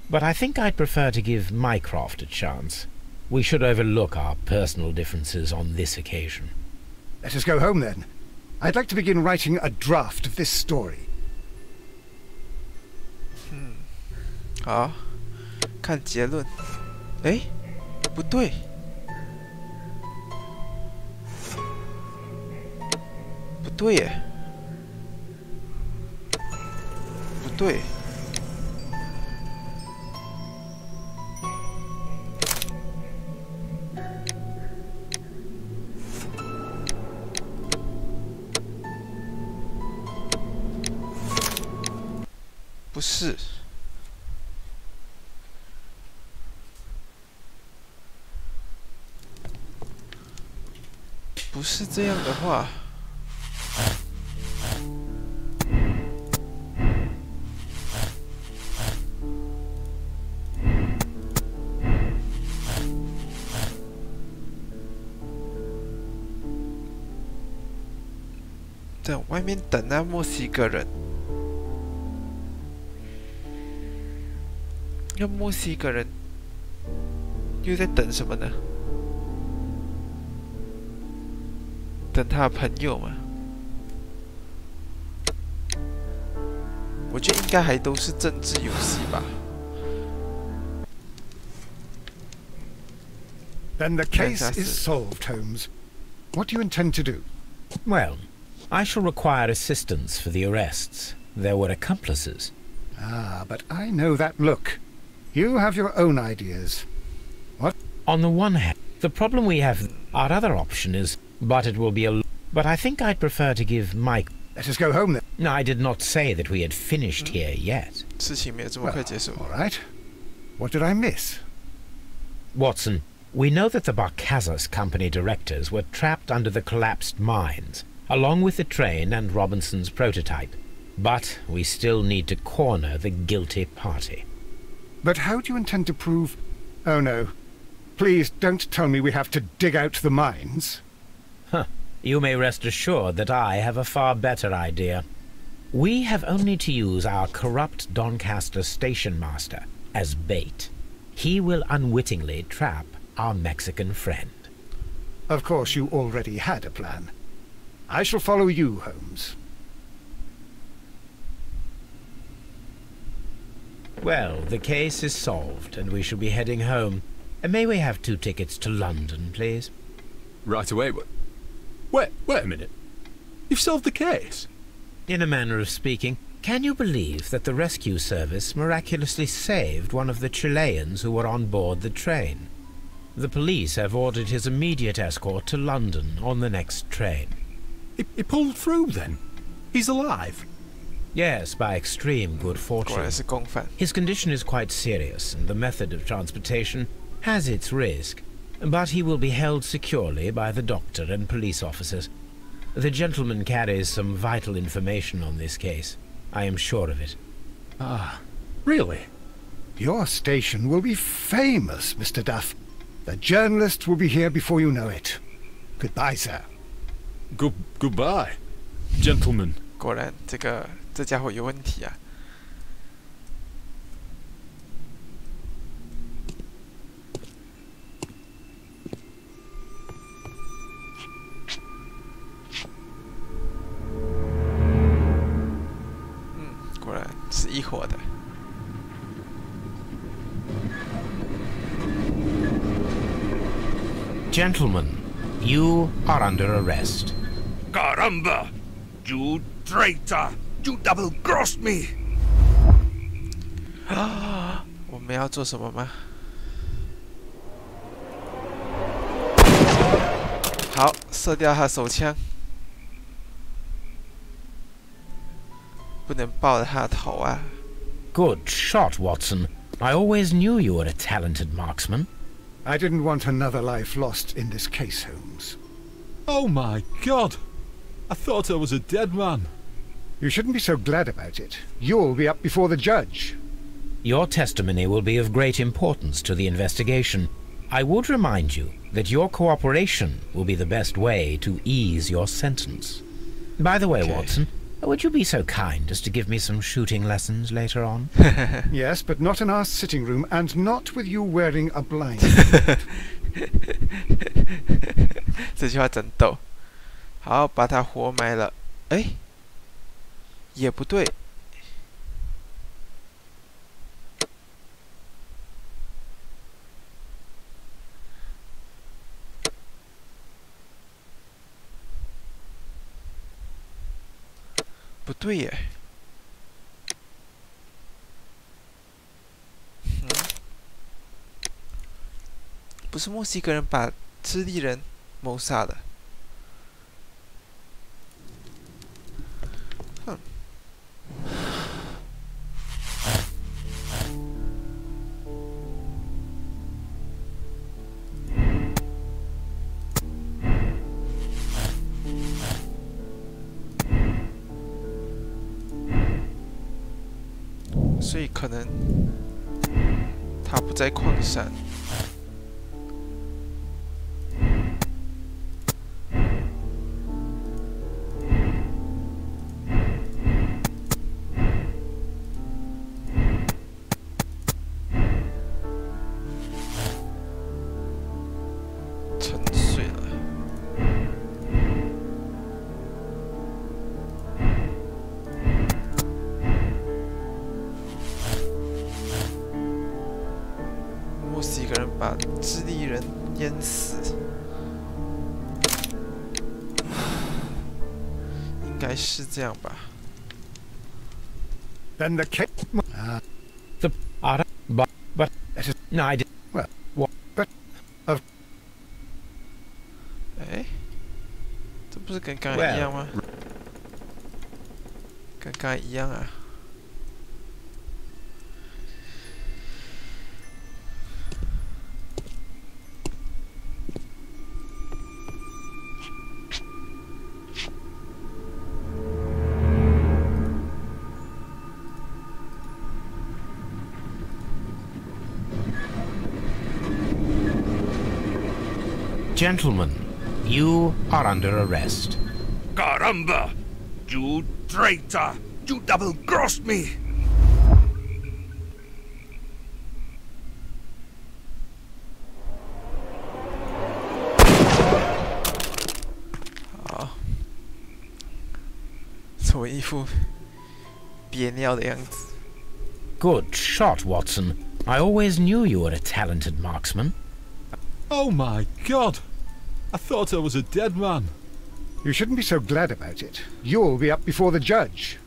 But I think I'd prefer to give Mycroft a chance. We should overlook our personal differences on this occasion. Let us go home, then. I'd like to begin writing a draft of this story. 好，看结论。哎，不对。不对耶。不对。不是，不是这样的话，在外面等啊，墨西哥人。 那墨西哥人又在等什么呢？等他的朋友吗？我觉得应该还都是政治游戏吧。Then the case is solved, Holmes. What do you intend to do? Well, I shall require assistance for the arrests. There were accomplices. Ah, but I know that look. You have your own ideas. What? On the one hand, the problem we have, our other option is, but it will be a... But I think I'd prefer to give Mike... Let us go home then. No, I did not say that we had finished here yet. 事情没有这么快结束。 All right. What did I miss? Watson, we know that the Barcazas Company directors were trapped under the collapsed mines, along with the train and Robinson's prototype. But we still need to corner the guilty party. But how do you intend to prove... Oh no. Please don't tell me we have to dig out the mines. Huh. You may rest assured that I have a far better idea. We have only to use our corrupt Doncaster station master as bait. He will unwittingly trap our Mexican friend. Of course you already had a plan. I shall follow you, Holmes. Well, the case is solved, and we shall be heading home. May we have 2 tickets to London, please? Right away, but... Wait a minute. You've solved the case? In a manner of speaking, can you believe that the rescue service miraculously saved one of the Chileans who were on board the train? The police have ordered his immediate escort to London on the next train. He pulled through, then? He's alive? Yes, by extreme good fortune. His condition is quite serious, and the method of transportation has its risk. But he will be held securely by the doctor and police officers. The gentleman carries some vital information on this case. I am sure of it. Ah, really? Your station will be famous, Mr. Duff. The journalists will be here before you know it. Goodbye, sir. Goodbye, gentlemen. 果然，这家伙有问题啊！果然是一伙的。Gentlemen, you are under arrest. Caramba! You traitor! You double-crossed me! 我们要做什么吗？好，射掉他手枪，不能抱着他的头啊！ Good shot, Watson. I always knew you were a talented marksman. I didn't want another life lost in this case, Holmes. Oh my God! I thought I was a dead man. You shouldn't be so glad about it. You'll be up before the judge. Your testimony will be of great importance to the investigation. I would remind you that your cooperation will be the best way to ease your sentence. By the way, okay. Watson, would you be so kind as to give me some shooting lessons later on? Yes, but not in our sitting room, and not with you wearing a blind. 这句话真逗。好，把他活埋了。哎，也不对。不对耶。不是墨西哥人把智利人谋杀的。哼。所以可能他不在矿山。沉睡了。墨西哥人把智利人淹死，应该是这样吧。Then the case. But no, I did. Well, what? But of. 哎，这不是跟刚才一样吗？跟刚才一样啊。Gentlemen, you are under arrest. Caramba! You traitor! You double-crossed me! 好，做一副憋尿的样子。Good shot, Watson. I always knew you were a talented marksman. Oh my God! I thought I was a dead man. You shouldn't be so glad about it. You'll be up before the judge.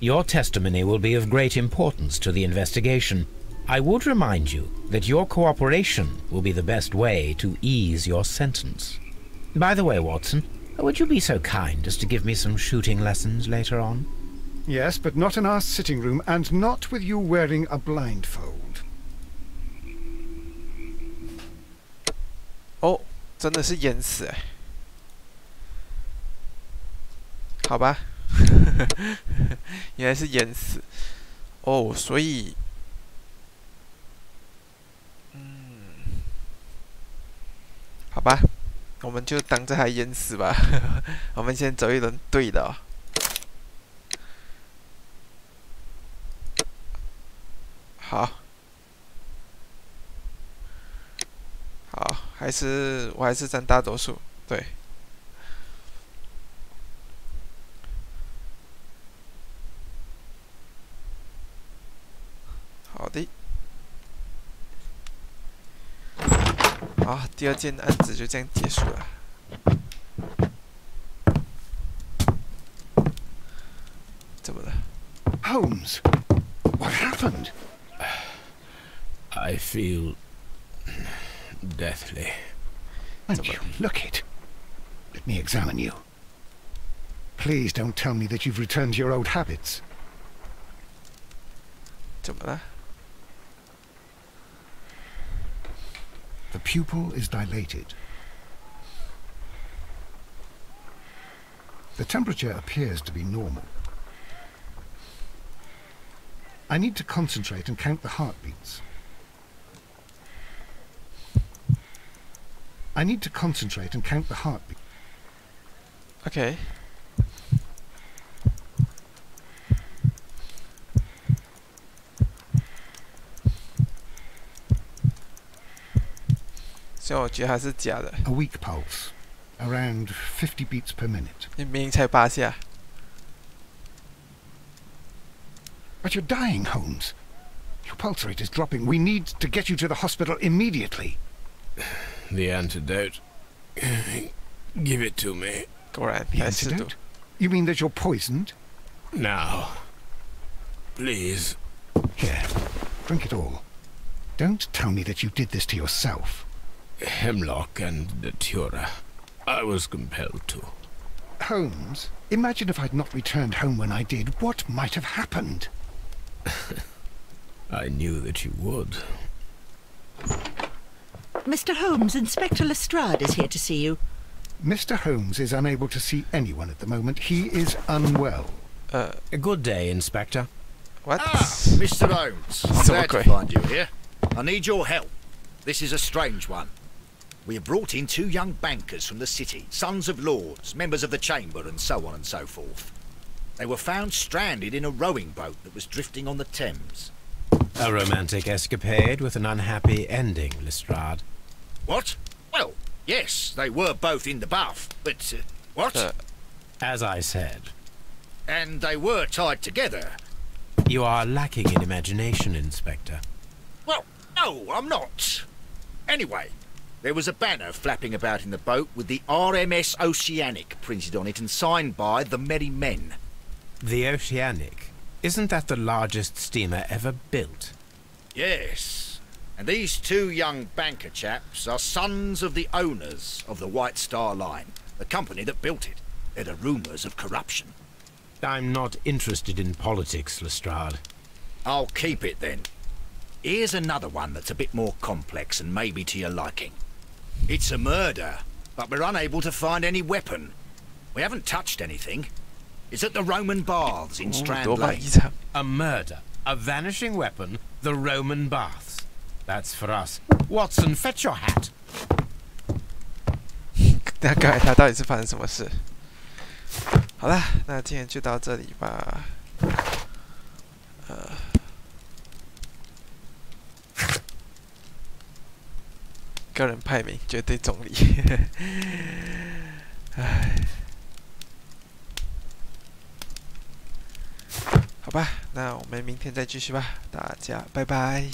Your testimony will be of great importance to the investigation. I would remind you that your cooperation will be the best way to ease your sentence. By the way, Watson, would you be so kind as to give me some shooting lessons later on? Yes, but not in our sitting room, and not with you wearing a blindfold. 哦，真的是淹死哎！好吧，原来是淹死。哦，所以，好吧，我们就当着他淹死吧。我们先走一轮对的、哦。好。好，我还是占大多数，对。好的。好，第二件案子就这样结束了。怎么了 ？Holmes, what happened? I feel deathly. Won't you look it? Let me examine you. Please don't tell me that you've returned to your old habits. 怎么了 The pupil is dilated. The temperature appears to be normal. I need to concentrate and count the heartbeats. I need to concentrate and count the heartbeat. Okay. 所以我觉得还是假的。 A weak pulse, around 50 beats per minute. 你明明才8下。But you're dying, Holmes. Your pulse rate is dropping. We need to get you to the hospital immediately. The antidote. Give it to me. 果然 The 还是毒。 antidote? You mean that you're poisoned? Now, please. Here, drink it all. Don't tell me that you did this to yourself. Hemlock and Datura. I was compelled to. Holmes, imagine if I'd not returned home when I did. What might have happened? I knew that you would. Mr. Holmes, Inspector Lestrade is here to see you. Mr. Holmes is unable to see anyone at the moment. He is unwell. A good day, Inspector. What? Ah, Mr. Holmes. I'm glad to find you here. I need your help. This is a strange one. We have brought in 2 young bankers from the city, sons of lords, members of the Chamber, and so on and so forth. They were found stranded in a rowing boat that was drifting on the Thames. A romantic escapade with an unhappy ending, Lestrade. What? Well, yes, they were both in the bath, but... what? As I said. And they were tied together. You are lacking in imagination, Inspector. Well, no, I'm not. Anyway, there was a banner flapping about in the boat with the RMS Oceanic printed on it and signed by the Merry Men. The Oceanic? Isn't that the largest steamer ever built? Yes. And these 2 young banker chaps are sons of the owners of the White Star Line, the company that built it. There are rumours of corruption. I'm not interested in politics, Lestrade. I'll keep it then. Here's another one that's a bit more complex and maybe to your liking. It's a murder, but we're unable to find any weapon. We haven't touched anything. It's at the Roman Baths in Strand Lane. A murder, a vanishing weapon, the Roman Baths. That's for us. Watson, fetch your hat. 大概他到底是发生什么事？好了，那今天就到这里吧。个人排名绝对中立。唉，好吧，那我们明天再继续吧。大家拜拜。